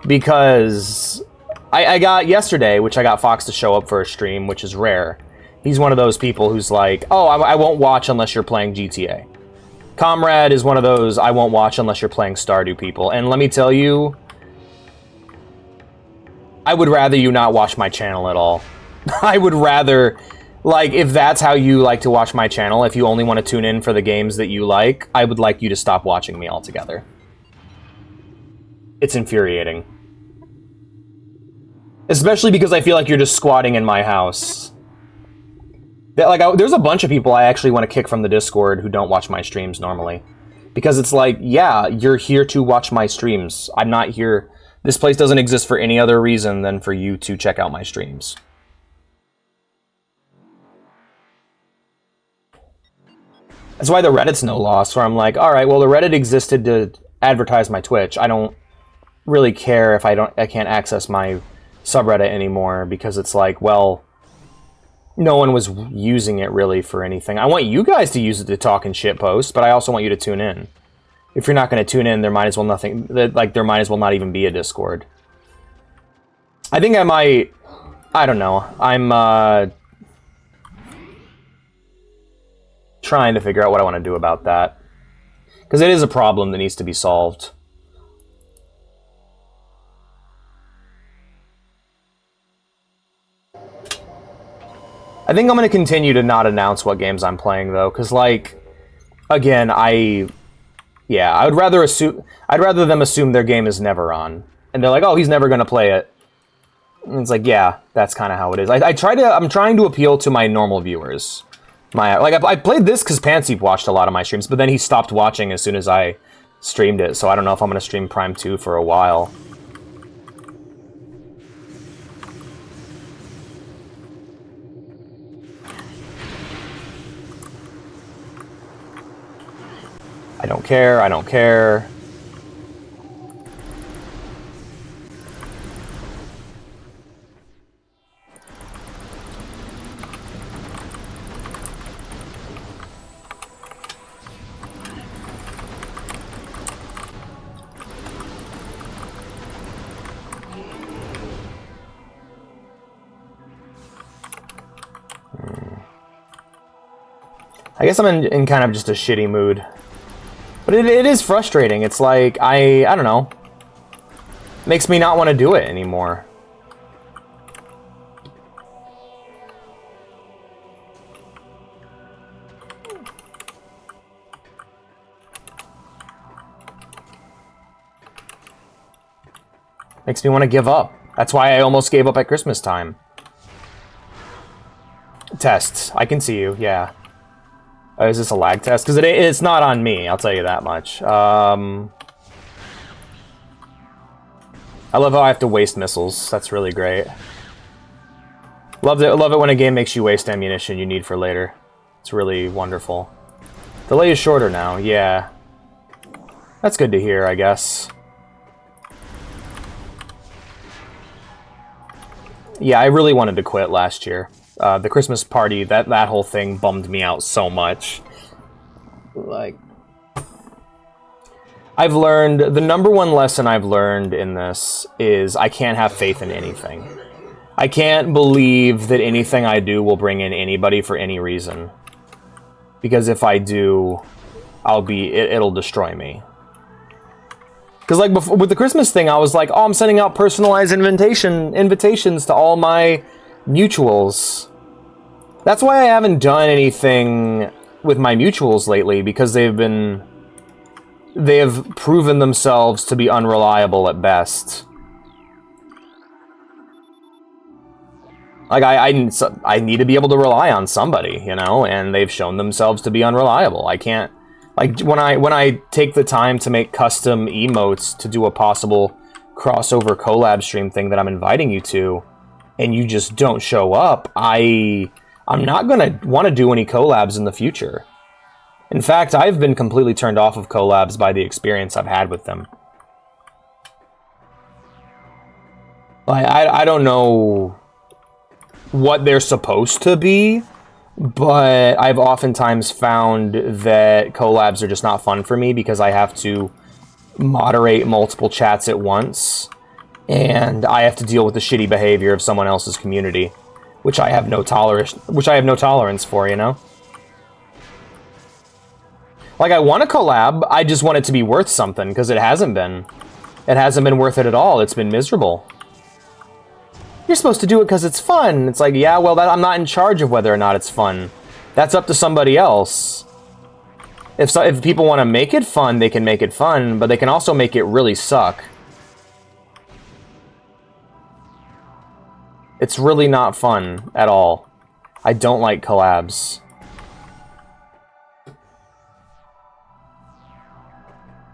Because I got yesterday, which I got Fox to show up for a stream, which is rare. He's one of those people who's like, oh, I won't watch unless you're playing GTA. Comrade is one of those, I won't watch unless you're playing Stardew people. And let me tell you, I would rather you not watch my channel at all. I would rather, like, if that's how you like to watch my channel, if you only want to tune in for the games that you like, I would like you to stop watching me altogether. It's infuriating. Especially because I feel like you're just squatting in my house. There's a bunch of people I actually want to kick from the Discord who don't watch my streams normally. Because it's like, yeah, you're here to watch my streams. I'm not here... This place doesn't exist for any other reason than for you to check out my streams. That's why the Reddit's no loss, where I'm like, all right, well, the Reddit existed to advertise my Twitch. I don't really care if I can't access my subreddit anymore, because it's like, well, no one was using it really for anything. I want you guys to use it to talk and shit post, but I also want you to tune in. If you're not going to tune in, there might as well there might as well not even be a Discord. I think I might, I don't know. I'm trying to figure out what I want to do about that, because it is a problem that needs to be solved. I think I'm going to continue to not announce what games I'm playing, though, because, like, again, I'd rather them assume their game is never on, and they're like, oh, he's never going to play it. And it's like, yeah, that's kind of how it is. I'm trying to appeal to my normal viewers. I played this because Pansy watched a lot of my streams, but then he stopped watching as soon as I streamed it, so I don't know if I'm going to stream Prime 2 for a while. I don't care, I don't care. I guess I'm in kind of just a shitty mood. But it is frustrating. It's like, I don't know. Makes me not want to do it anymore. Makes me want to give up. That's why I almost gave up at Christmas time. Tests. I can see you, yeah. Is this a lag test? Because it's not on me, I'll tell you that much. I love how I have to waste missiles. That's really great. Love it when a game makes you waste ammunition you need for later. It's really wonderful. Delay is shorter now, yeah. That's good to hear, I guess. Yeah, I really wanted to quit last year. The Christmas party, that whole thing bummed me out so much. Like, I've learned, the number one lesson I've learned in this is I can't have faith in anything. I can't believe that anything I do will bring in anybody for any reason. Because if I do, it'll destroy me. Because, like, before, with the Christmas thing, I was like, oh, I'm sending out personalized invitations to all my mutuals. That's why I haven't done anything with my mutuals lately, because they have proven themselves to be unreliable at best. Like, I need to be able to rely on somebody, you know, and they've shown themselves to be unreliable. I can't, like, when I take the time to make custom emotes to do a possible crossover collab stream thing that I'm inviting you to, and you just don't show up, I'm not gonna want to do any collabs in the future. In fact, I've been completely turned off of collabs by the experience I've had with them. I don't know what they're supposed to be, but I've oftentimes found that collabs are just not fun for me because I have to moderate multiple chats at once, and I have to deal with the shitty behavior of someone else's community, which I have no tolerance for, you know? Like, I want to collab, I just want it to be worth something, because it hasn't been. It hasn't been worth it at all, it's been miserable. You're supposed to do it because it's fun. It's like, yeah, well, I'm not in charge of whether or not it's fun. That's up to somebody else. If people want to make it fun, they can make it fun, but they can also make it really suck. It's really not fun at all. I don't like collabs.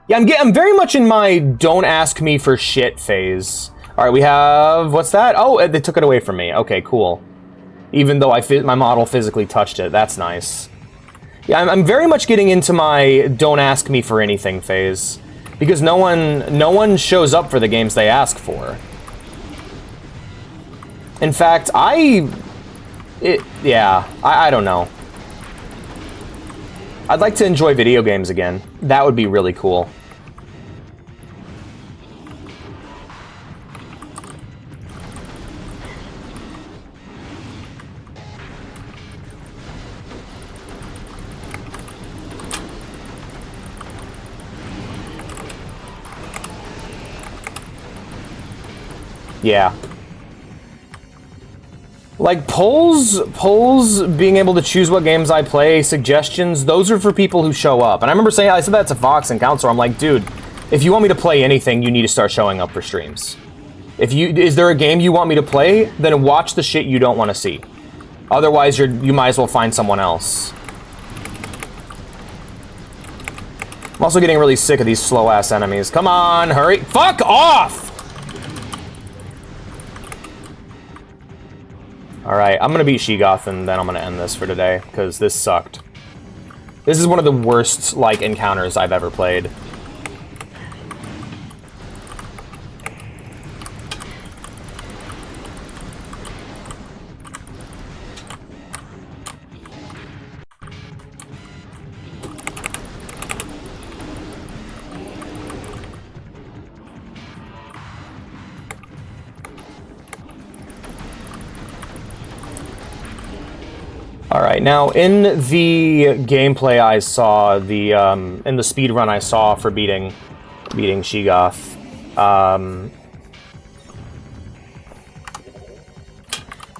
Yeah, I'm very much in my don't ask me for shit phase. Alright, we have... what's that? Oh, they took it away from me. Okay, cool. Even though my model physically touched it. That's nice. Yeah, I'm very much getting into my don't ask me for anything phase. Because no one shows up for the games they ask for. In fact, I don't know. I'd like to enjoy video games again. That would be really cool. Yeah. Like, polls, being able to choose what games I play, suggestions, those are for people who show up. And I remember saying, I said that to Fox and Council, I'm like, dude, if you want me to play anything, you need to start showing up for streams. Is there a game you want me to play? Then watch the shit you don't want to see. Otherwise, you might as well find someone else. I'm also getting really sick of these slow-ass enemies. Come on, hurry. Fuck off! Alright, I'm gonna beat Sheegoth and then I'm gonna end this for today, because this sucked. This is one of the worst, like, encounters I've ever played. Alright, now in the gameplay I saw, in the speedrun I saw for beating Sheegoth,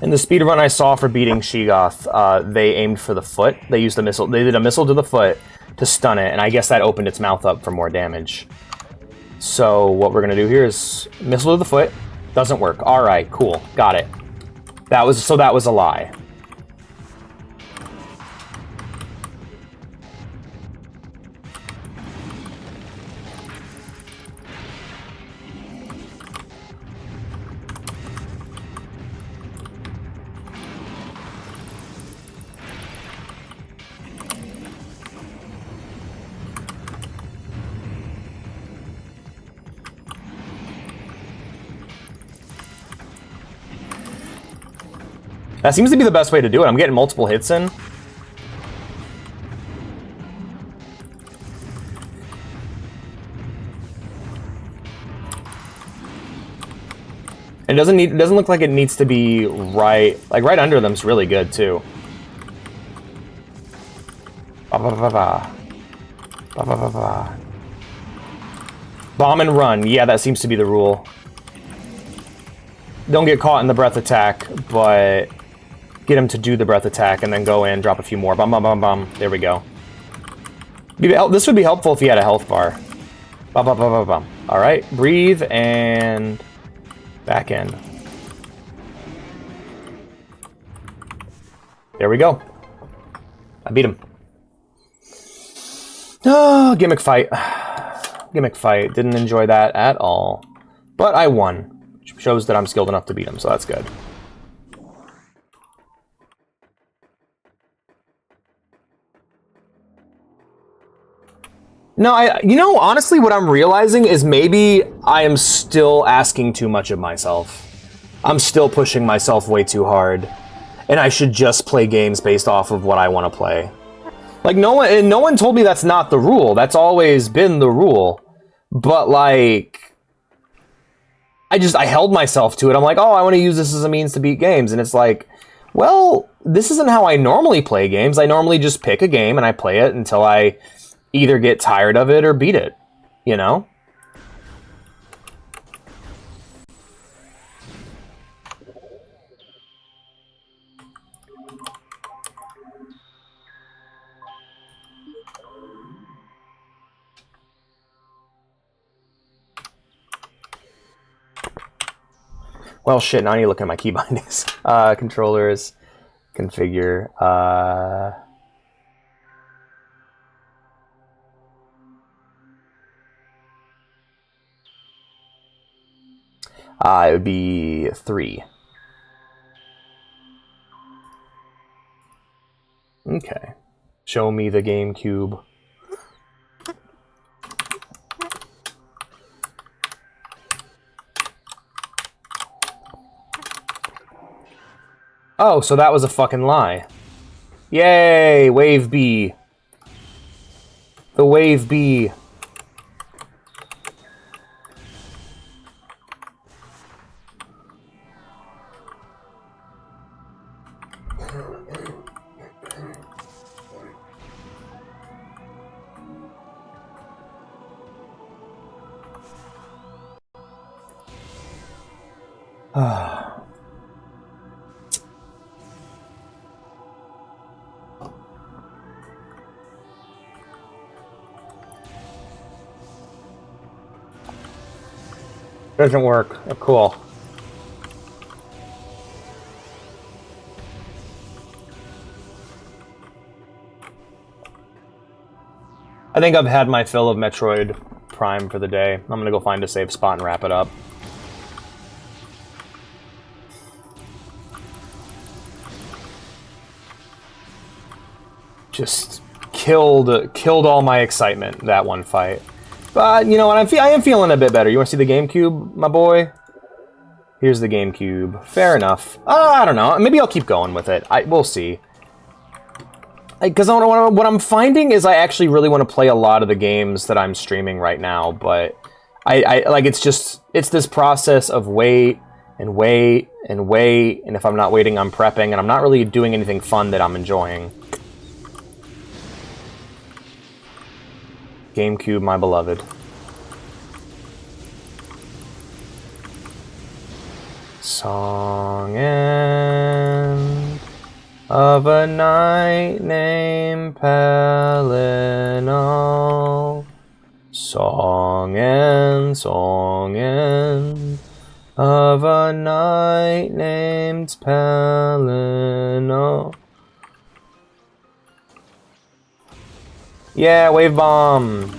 in the speedrun I saw for beating Sheegoth, they aimed for the foot. They used a missile. They did a missile to the foot to stun it, and I guess that opened its mouth up for more damage. So what we're gonna do here is missile to the foot. Doesn't work. Alright, cool. Got it. That was a lie. That seems to be the best way to do it. I'm getting multiple hits in. And it doesn't look like it needs to be right under them's really good too. Bomb and run. Yeah, that seems to be the rule. Don't get caught in the breath attack, but get him to do the breath attack and then go in, drop a few more. Bum, bum, bum, bum. There we go. This would be helpful if he had a health bar. Bum, bum, bum, bum, bum. All right, breathe and back in. There we go. I beat him. Oh, gimmick fight. Gimmick fight. Didn't enjoy that at all. But I won. Which shows that I'm skilled enough to beat him, so that's good. No, honestly, what I'm realizing is maybe I am still asking too much of myself. I'm still pushing myself way too hard. And I should just play games based off of what I want to play. Like, no one told me that's not the rule. That's always been the rule. But, like, I held myself to it. I'm like, oh, I want to use this as a means to beat games. And it's like, well, this isn't how I normally play games. I normally just pick a game and I play it until I either get tired of it or beat it, you know? Well, shit, now I need to look at my key bindings. Controllers, configure, it would be 3. Okay. Show me the GameCube. Oh, so that was a fucking lie. Yay! Wave B. The Wave B. Doesn't work. Oh, cool. I think I've had my fill of Metroid Prime for the day. I'm gonna go find a safe spot and wrap it up. Just killed all my excitement, that one fight. But, you know what, I am feeling a bit better. You want to see the GameCube, my boy? Here's the GameCube. Fair enough. I don't know. Maybe I'll keep going with it. We'll see. Because what I'm finding is I actually really want to play a lot of the games that I'm streaming right now, but it's this process of wait, and if I'm not waiting, I'm prepping, and I'm not really doing anything fun that I'm enjoying. GameCube, my beloved. Song end of a night named Palinol. Song end of a night named Palinol. Yeah, wave bomb.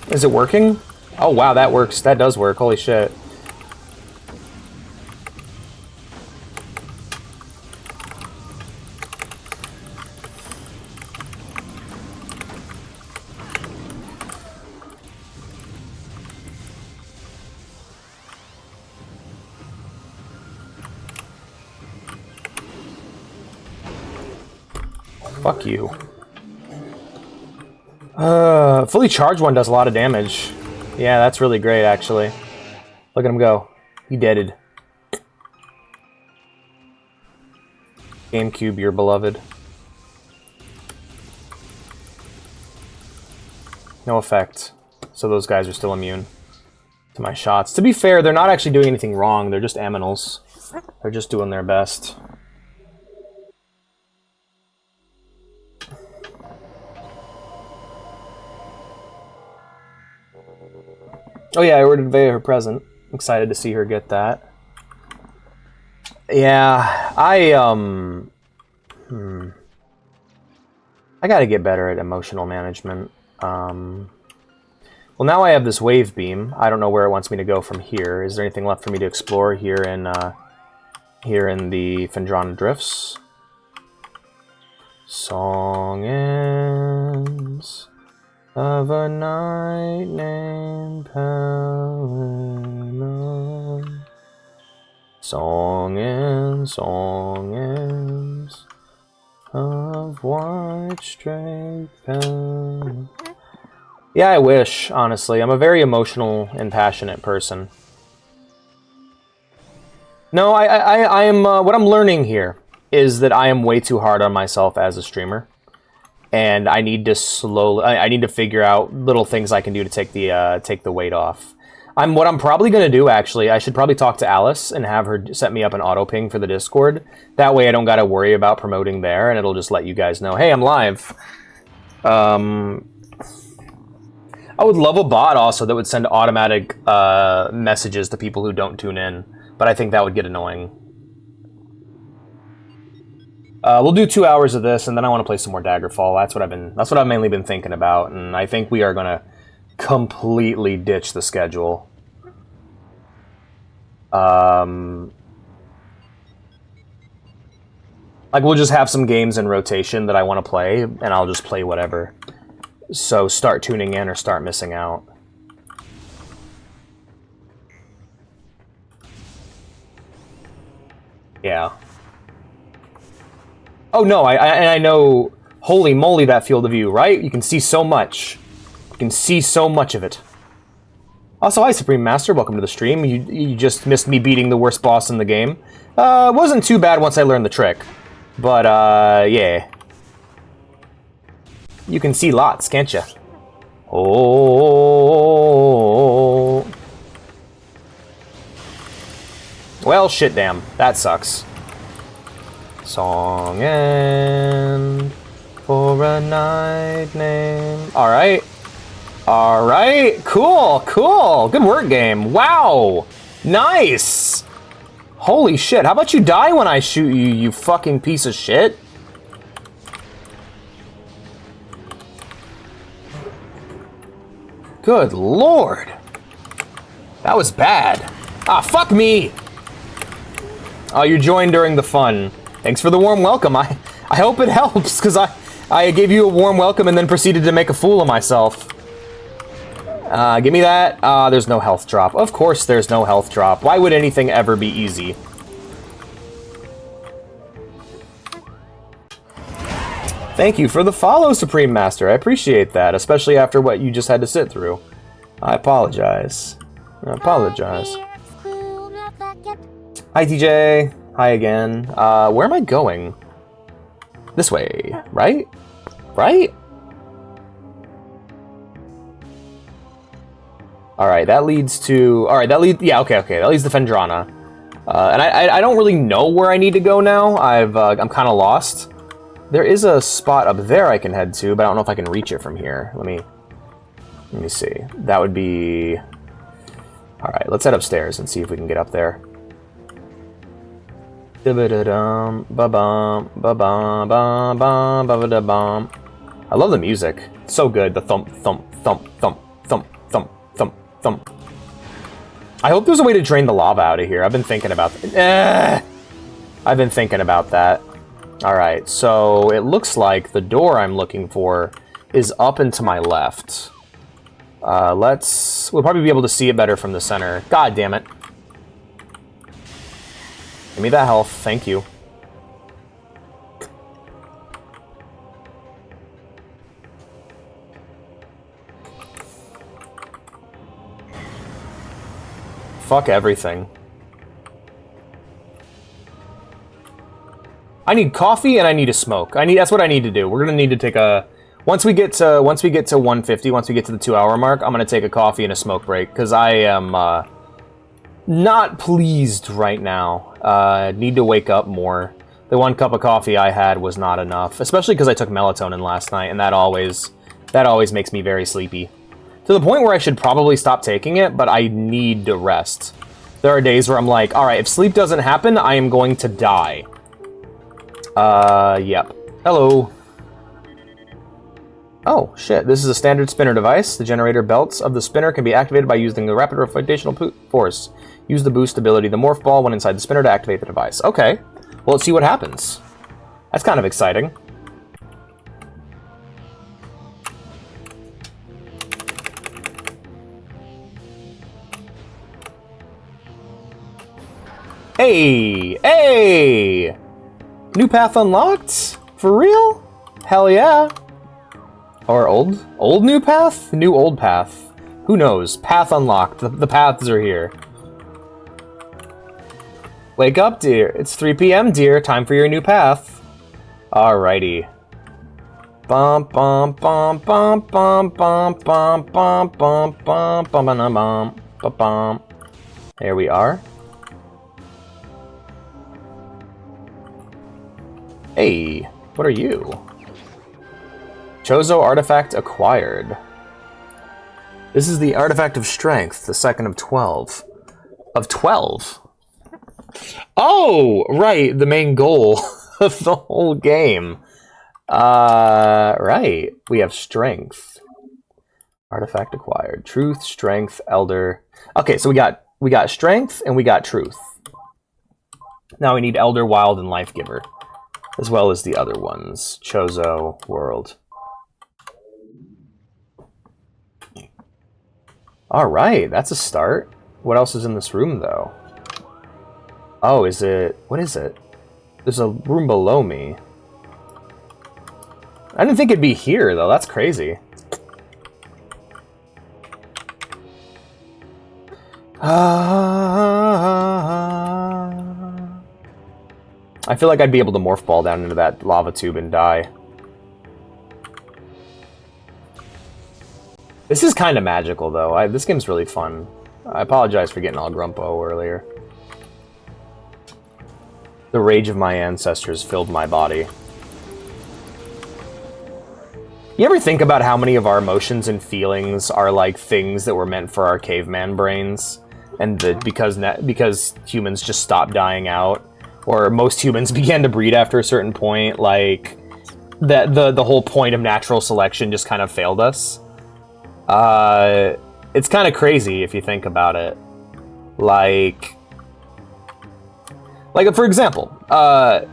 Is it working? Oh wow, that works. That does work. Holy shit. Fuck you. Fully charged one does a lot of damage. Yeah, that's really great, actually. Look at him go. He deaded. GameCube, your beloved. No effect. So those guys are still immune to my shots. To be fair, they're not actually doing anything wrong. They're just aminals. They're just doing their best. Oh yeah, I ordered Vea her present. Excited to see her get that. Yeah, I gotta get better at emotional management. Well, now I have this wave beam. I don't know where it wants me to go from here. Is there anything left for me to explore here in the Phendrana Drifts? Song ends of a night named Palinol. Song ends of white straight Palinol. Yeah, I wish, honestly. I'm a very emotional and passionate person. No, I am, what I'm learning here is that I am way too hard on myself as a streamer. And I need to I need to figure out little things I can do to take the weight off. What I'm probably going to do, actually, I should probably talk to Alice and have her set me up an auto ping for the Discord. That way I don't got to worry about promoting there, and it'll just let you guys know, hey, I'm live. I would love a bot also that would send automatic messages to people who don't tune in, but I think that would get annoying. We'll do 2 hours of this, and then I want to play some more Daggerfall. That's what I've mainly been thinking about, and I think we are gonna completely ditch the schedule. Like, we'll just have some games in rotation that I want to play, and I'll just play whatever. So start tuning in or start missing out. Yeah. Oh no, I know. Holy moly, that field of view, right? You can see so much. You can see so much of it. Also, hi Supreme Master, welcome to the stream. You just missed me beating the worst boss in the game. It wasn't too bad once I learned the trick. But, yeah. You can see lots, can't you? Oh. Well, shit damn. That sucks. Song and for a night name. Alright. Alright. Cool. Cool. Good work, game. Wow. Nice. Holy shit. How about you die when I shoot you, you fucking piece of shit? Good lord. That was bad. Ah, fuck me. Oh, you joined during the fun. Thanks for the warm welcome. I hope it helps, because I gave you a warm welcome and then proceeded to make a fool of myself. Give me that. There's no health drop. Of course there's no health drop. Why would anything ever be easy? Thank you for the follow, Supreme Master. I appreciate that, especially after what you just had to sit through. I apologize. I apologize. Hi, TJ. Hi again. Where am I going? This way, right? Right? Alright, that leads to... Alright, that leads... Yeah, okay. That leads to Fendrana. And I don't really know where I need to go now. I'm kind of lost. There is a spot up there I can head to, but I don't know if I can reach it from here. Let me see. That would be... Alright, let's head upstairs and see if we can get up there. I love the music. It's so good. The thump, thump, thump, thump, thump, thump, thump, thump. I hope there's a way to drain the lava out of here. I've been thinking about that. I've been thinking about that. Alright, so it looks like the door I'm looking for is up and to my left. We'll probably be able to see it better from the center. God damn it. Give me that health, thank you. Fuck everything. I need coffee and I need a smoke. That's what I need to do. We're gonna need to take a... Once we get to 150, once we get to the 2-hour mark, I'm gonna take a coffee and a smoke break, because I am not pleased right now. Need to wake up more. The 1 cup of coffee I had was not enough, especially because I took melatonin last night, and that always makes me very sleepy. To the point where I should probably stop taking it, but I need to rest. There are days where I'm like, alright, if sleep doesn't happen, I am going to die. Yep. Hello. Oh, shit. This is a standard spinner device. The generator belts of the spinner can be activated by using the rapid rotational force. Use the boost ability, the morph ball, when inside the spinner to activate the device. Okay. Well, let's see what happens. That's kind of exciting. Hey! Hey! New path unlocked? For real? Hell yeah. Or old new path? New old path. Who knows? Path unlocked. The paths are here. Wake up, dear. It's 3 p.m., dear. Time for your new path. Alrighty. Bum bum bum bum bum bum bum bum bum bum bum bum bum bum. There we are. Hey, what are you? Chozo artifact acquired. This is the artifact of strength, the second of 12. Of 12? Oh, right, the main goal of the whole game. Right, we have strength. Artifact acquired. Truth, strength, elder. Okay, so we got strength and we got truth. Now we need elder, wild, and life giver. as well as the other ones. Chozo, World. Alright, that's a start. What else is in this room, though? Oh, is it... What is it? There's a room below me. I didn't think it'd be here, though. That's crazy. I feel like I'd be able to morph ball down into that lava tube and die. This is kind of magical, though. This game's really fun. I apologize for getting all grumpo earlier. The rage of my ancestors filled my body. You ever think about how many of our emotions and feelings are like things that were meant for our caveman brains? And that because humans just stopped dying out, or most humans began to breed after a certain point, like that the whole point of natural selection just kind of failed us. It's kind of crazy if you think about it. Like for example,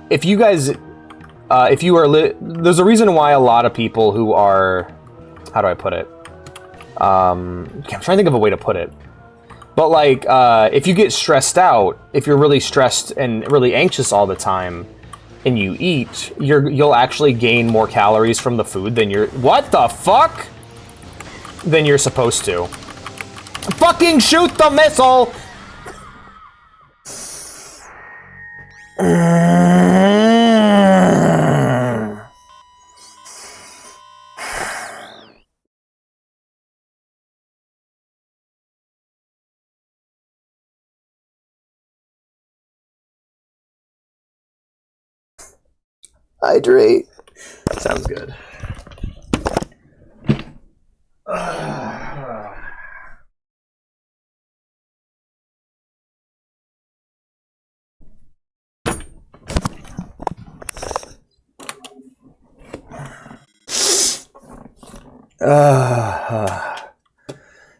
if you guys, if you are there's a reason why a lot of people who are, how do I put it? I'm trying to think of a way to put it. But like, if you get stressed out, if you're really stressed and really anxious all the time, and you eat, you'll actually gain more calories from the food than what the fuck? Than you're supposed to. Fucking shoot the missile! Hydrate. Sounds good.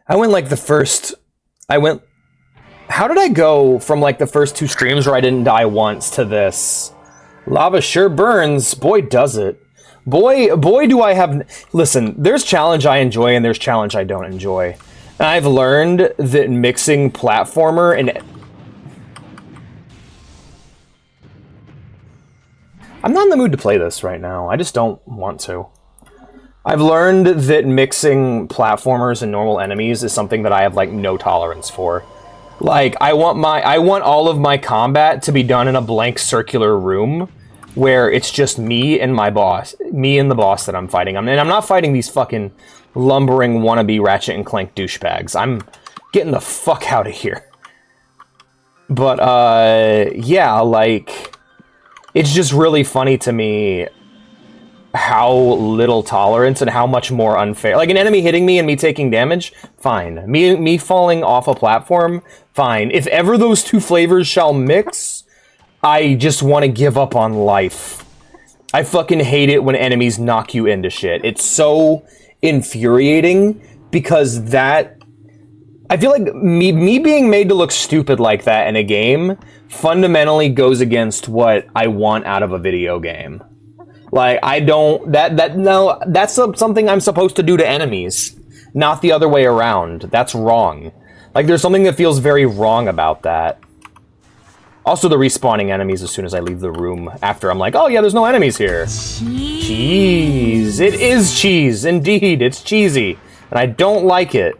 I went like the first... How did I go from like the first 2 streams where I didn't die once to this? Lava sure burns. Boy, does it. Boy, do I have... Listen, there's challenge I enjoy and there's challenge I don't enjoy. And I've learned that mixing platformer and... I'm not in the mood to play this right now. I just don't want to. I've learned that mixing platformers and normal enemies is something that I have, like, no tolerance for. Like, I want all of my combat to be done in a blank circular room where it's just me and my boss. Me and the boss that I'm fighting. And I'm not fighting these fucking lumbering wannabe Ratchet and Clank douchebags. I'm getting the fuck out of here. But, yeah, like... It's just really funny to me how little tolerance and how much more unfair. Like, an enemy hitting me and me taking damage, fine. Me falling off a platform, fine. If ever those 2 flavors shall mix, I just want to give up on life. I fucking hate it when enemies knock you into shit. It's so infuriating because that... I feel like me being made to look stupid like that in a game fundamentally goes against what I want out of a video game. Like, I don't... No, that's something I'm supposed to do to enemies, not the other way around. That's wrong. Like, there's something that feels very wrong about that. Also, the respawning enemies as soon as I leave the room after I'm like, oh yeah, there's no enemies here. Cheese. It is cheese, indeed. It's cheesy. And I don't like it.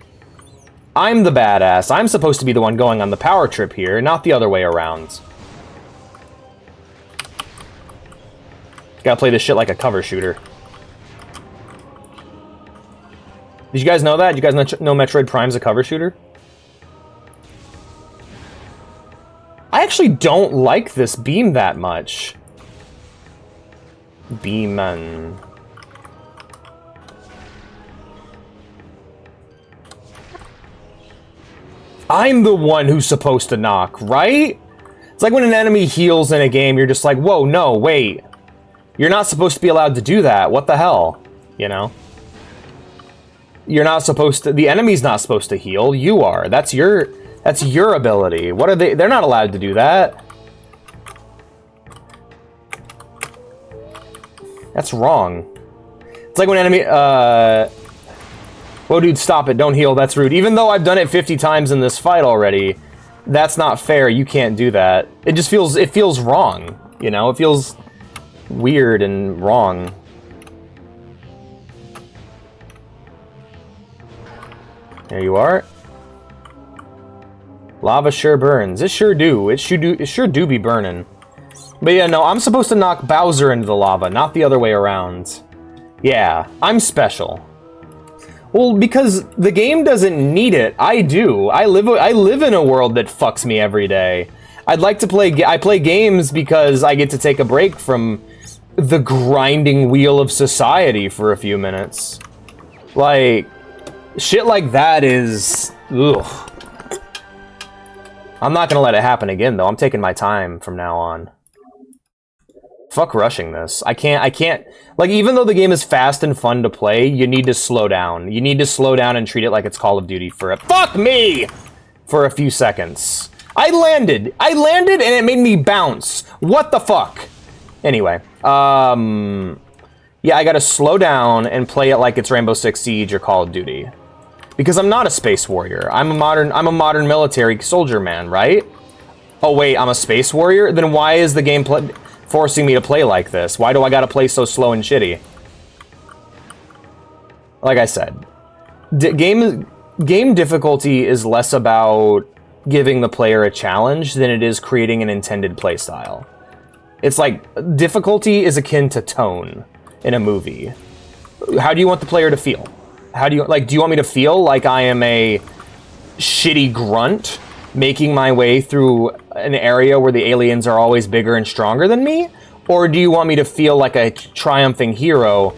I'm the badass. I'm supposed to be the one going on the power trip here, not the other way around. Gotta play this shit like a cover shooter. Did you guys know that? Did you guys know Metroid Prime's a cover shooter? I actually don't like this beam that much. Beaman. I'm the one who's supposed to knock, right? It's like when an enemy heals in a game, you're just like, whoa, no, wait. You're not supposed to be allowed to do that. What the hell? You know? You're not supposed to... The enemy's not supposed to heal. You are. That's your ability. What are they... They're not allowed to do that. That's wrong. It's like when enemy... Whoa, dude, stop it. Don't heal. That's rude. Even though I've done it 50 times in this fight already, that's not fair. You can't do that. It just feels... It feels wrong, you know? It feels weird and wrong. There you are. Lava sure burns. It sure do. It sure do be burning. But yeah, no, I'm supposed to knock Bowser into the lava, not the other way around. Yeah, I'm special. Well, because the game doesn't need it. I do. I live in a world that fucks me every day. I'd like to play... I play games because I get to take a break from the grinding wheel of society for a few minutes. Like, shit like that is... Ugh. I'm not gonna let it happen again, though. I'm taking my time from now on. Fuck rushing this. I can't... Like, even though the game is fast and fun to play, you need to slow down. You need to slow down and treat it like it's Call of Duty for a... Fuck me! For a few seconds. I landed and it made me bounce. What the fuck? Anyway, yeah, I gotta slow down and play it like it's Rainbow Six Siege or Call of Duty. Because I'm not a space warrior. I'm a modern military soldier man, right? Oh wait, I'm a space warrior? Then why is the game forcing me to play like this? Why do I gotta play so slow and shitty? Like I said, game difficulty is less about giving the player a challenge than it is creating an intended playstyle. It's like, difficulty is akin to tone in a movie. How do you want the player to feel? How do you, like, do you want me to feel like I am a shitty grunt making my way through an area where the aliens are always bigger and stronger than me? Or do you want me to feel like a triumphing hero,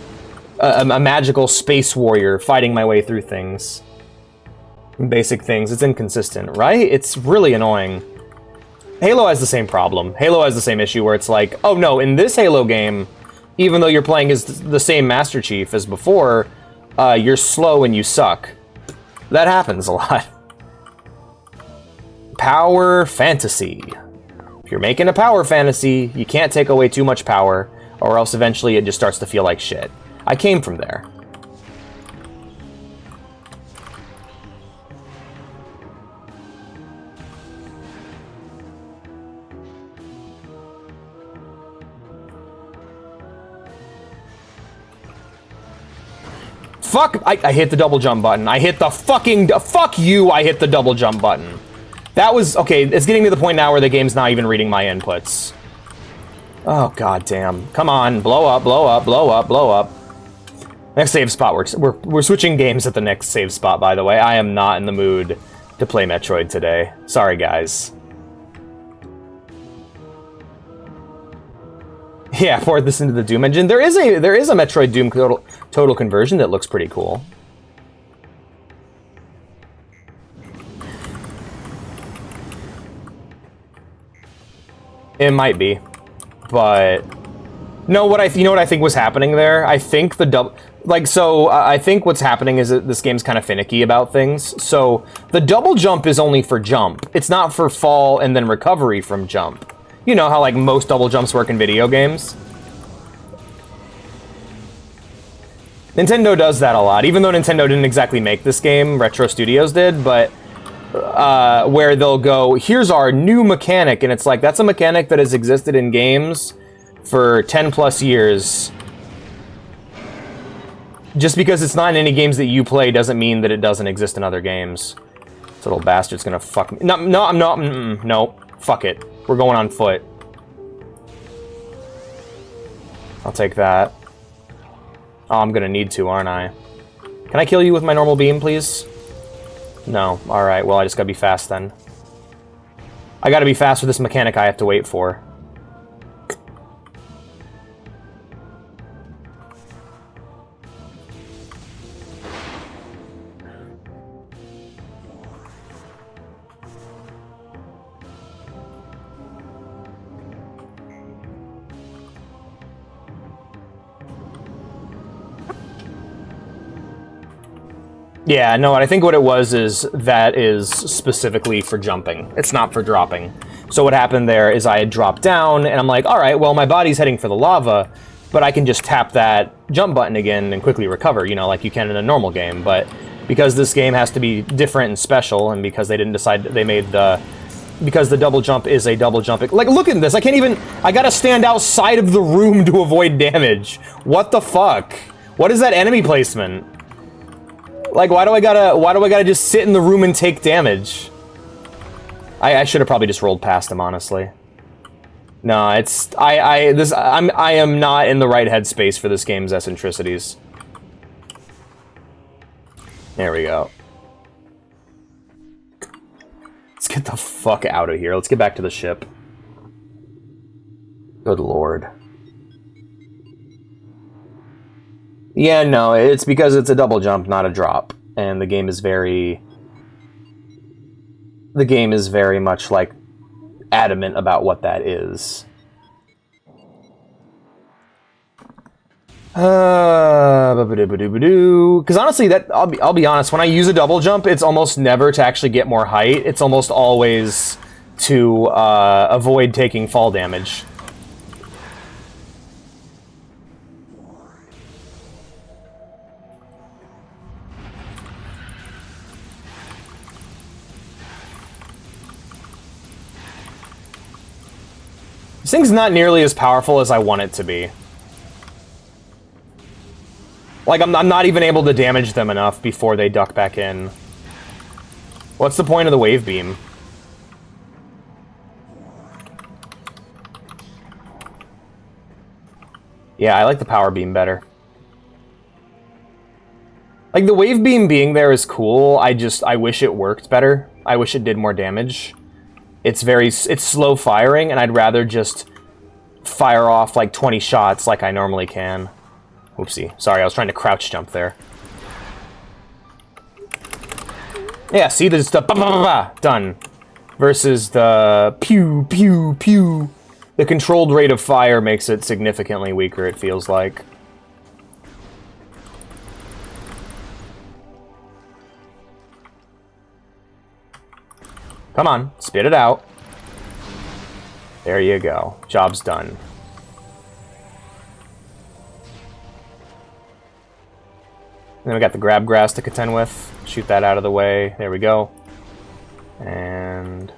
a magical space warrior fighting my way through things? Basic things. It's inconsistent, right? It's really annoying. Halo has the same problem. Halo has the same issue where it's like, oh no, in this Halo game, even though you're playing as the same Master Chief as before, you're slow and you suck. That happens a lot. Power fantasy. If you're making a power fantasy, you can't take away too much power, or else eventually it just starts to feel like shit. I came from there. Fuck! I hit the double jump button. I hit the fucking... Fuck you, I hit the double jump button. That was... Okay, it's getting to the point now where the game's not even reading my inputs. Oh, goddamn. Come on, blow up, blow up, blow up, blow up. Next save spot. We're switching games at the next save spot, by the way. I am not in the mood to play Metroid today. Sorry, guys. Yeah, port this into the Doom engine. There is a Metroid Doom total conversion that looks pretty cool. It might be, but no. You know what I think was happening there? I think the double, I think what's happening is that this game's kind of finicky about things. So the double jump is only for jump. It's not for fall and then recovery from jump. You know how, like, most double jumps work in video games? Nintendo does that a lot. Even though Nintendo didn't exactly make this game, Retro Studios did, but where they'll go, here's our new mechanic, and it's like, that's a mechanic that has existed in games for 10 plus years. Just because it's not in any games that you play doesn't mean that it doesn't exist in other games. This little bastard's gonna fuck me. No, I'm not. No, fuck it. We're going on foot. I'll take that. Oh, I'm gonna need to, aren't I? Can I kill you with my normal beam, please? No. Alright, well, I just gotta be fast then. I gotta be fast with this mechanic I have to wait for. Yeah, no, I think what it was is that is specifically for jumping. It's not for dropping. So what happened there is I had dropped down, and I'm like, alright, well, my body's heading for the lava, but I can just tap that jump button again and quickly recover, you know, like you can in a normal game. But because this game has to be different and special, and because they didn't decide, they made the... Because the double jump is a double jump. Like, look at this. I can't even... I gotta stand outside of the room to avoid damage. What the fuck? What is that enemy placement? Like, why do I gotta just sit in the room and take damage? I should have probably just rolled past him, honestly. No, it's... I am not in the right headspace for this game's eccentricities. There we go. Let's get the fuck out of here. Let's get back to the ship. Good lord. Yeah, no, it's because it's a double jump, not a drop. And the game is very... The game is very much, like, adamant about what that is. Because honestly, that I'll be honest, when I use a double jump, it's almost never to actually get more height. It's almost always to avoid taking fall damage. This thing's not nearly as powerful as I want it to be. Like, I'm not even able to damage them enough before they duck back in. What's the point of the wave beam? Yeah, I like the power beam better. Like, the wave beam being there is cool, I wish it worked better. I wish it did more damage. It's slow firing, and I'd rather just fire off, like, 20 shots like I normally can. Oopsie. Sorry, I was trying to crouch jump there. Yeah, see, there's the ba-ba-ba-ba, done. Versus the pew, pew, pew. The controlled rate of fire makes it significantly weaker, it feels like. Come on, spit it out. There you go. Job's done. And then we got the grab grass to contend with. Shoot that out of the way. There we go. And...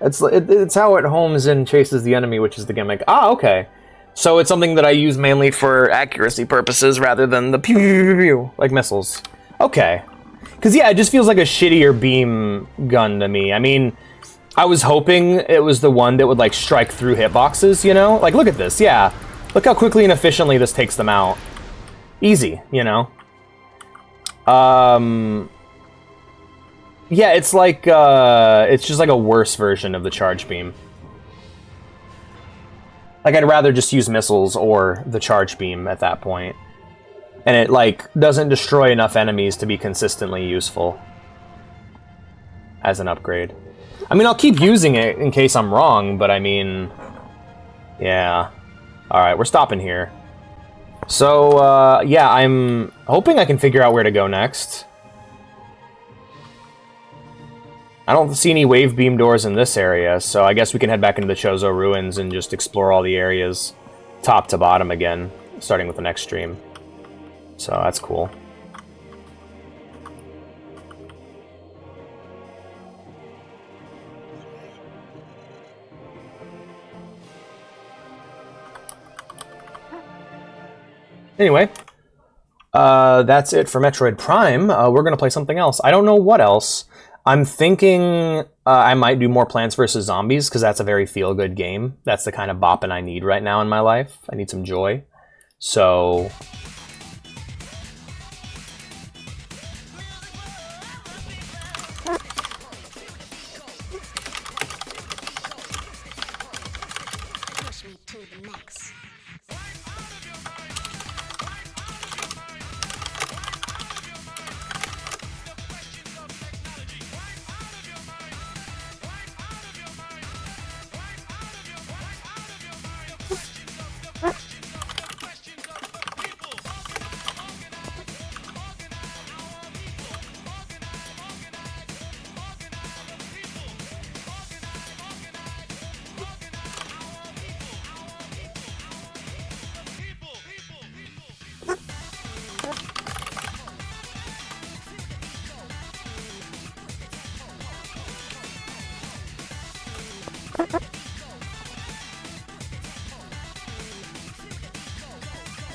It's how it homes and chases the enemy, which is the gimmick. Ah, okay. So it's something that I use mainly for accuracy purposes rather than the pew, pew, pew, pew, like missiles. Okay. Because, yeah, it just feels like a shittier beam gun to me. I mean, I was hoping it was the one that would, like, strike through hitboxes, you know? Like, look at this, yeah. Look how quickly and efficiently this takes them out. Easy, you know? Yeah, it's like, it's just like a worse version of the charge beam. Like, I'd rather just use missiles or the charge beam at that point. And it, like, doesn't destroy enough enemies to be consistently useful as an upgrade. I mean, I'll keep using it in case I'm wrong, but I mean... Yeah. Alright, we're stopping here. So, yeah, I'm hoping I can figure out where to go next. I don't see any wave beam doors in this area, so I guess we can head back into the Chozo Ruins and just explore all the areas top to bottom again, starting with the next stream. So that's cool. Anyway, that's it for Metroid Prime. We're going to play something else. I don't know what else. I'm thinking I might do more Plants vs. Zombies, because that's a very feel-good game. That's the kind of bopping I need right now in my life. I need some joy. So...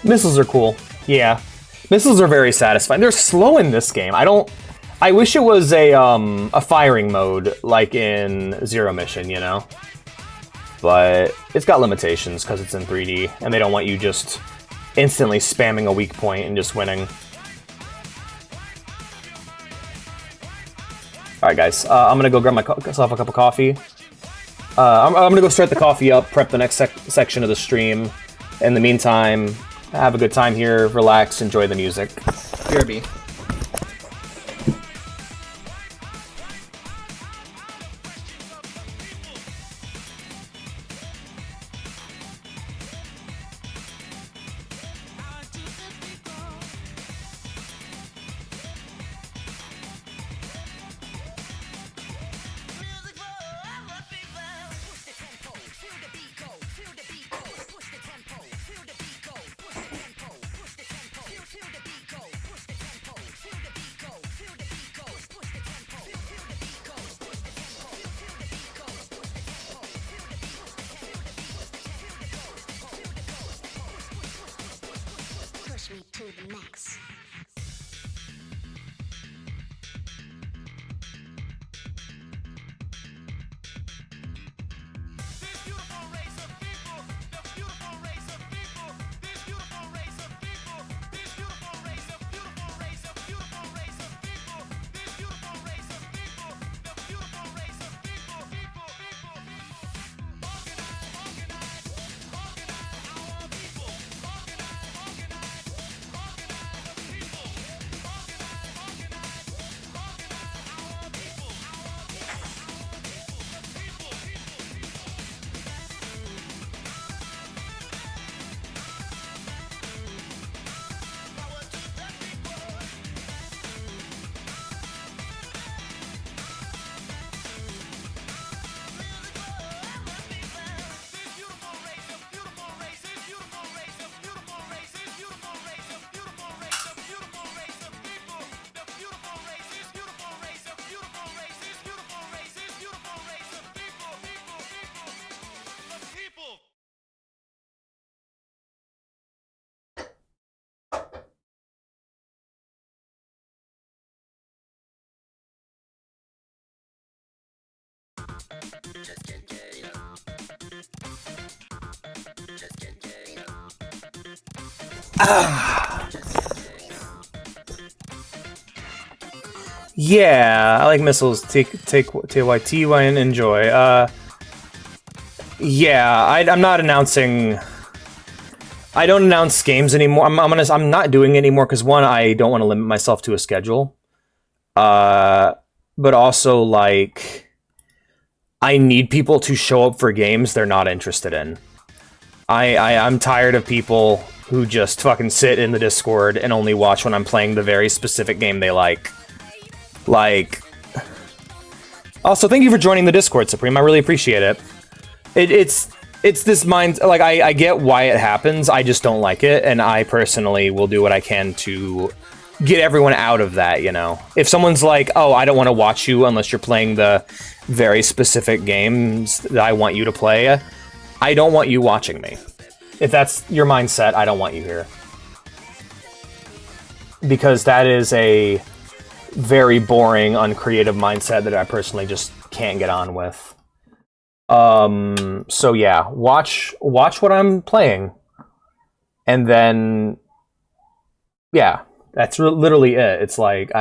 Missiles are cool. Yeah. Missiles are very satisfying. They're slow in this game. I wish it was a firing mode like in Zero Mission, you know? But it's got limitations because it's in 3D, and they don't want you just instantly spamming a weak point and just winning. Alright guys, I'm gonna go grab myself a cup of coffee. I'm gonna go start the coffee up, prep the next section of the stream. In the meantime, have a good time here, relax, enjoy the music. BRB. Push me to the max. Yeah, I like missiles. Take TYTY and enjoy. Yeah, I'm not announcing. I don't announce games anymore. I'm not doing it anymore because one, I don't want to limit myself to a schedule. But also like, I need people to show up for games they're not interested in. I'm tired of people who just fucking sit in the Discord and only watch when I'm playing the very specific game they like. Like, also, thank you for joining the Discord, Supreme. I really appreciate it. It's this mind, like, I get why it happens, I just don't like it, and I personally will do what I can to get everyone out of that, you know? If someone's like, oh, I don't want to watch you unless you're playing the very specific games that I want you to play, I don't want you watching me. If that's your mindset, I don't want you here. Because that is a very boring, uncreative mindset that I personally just can't get on with. So yeah, watch what I'm playing, and then, yeah, that's literally it. It's like,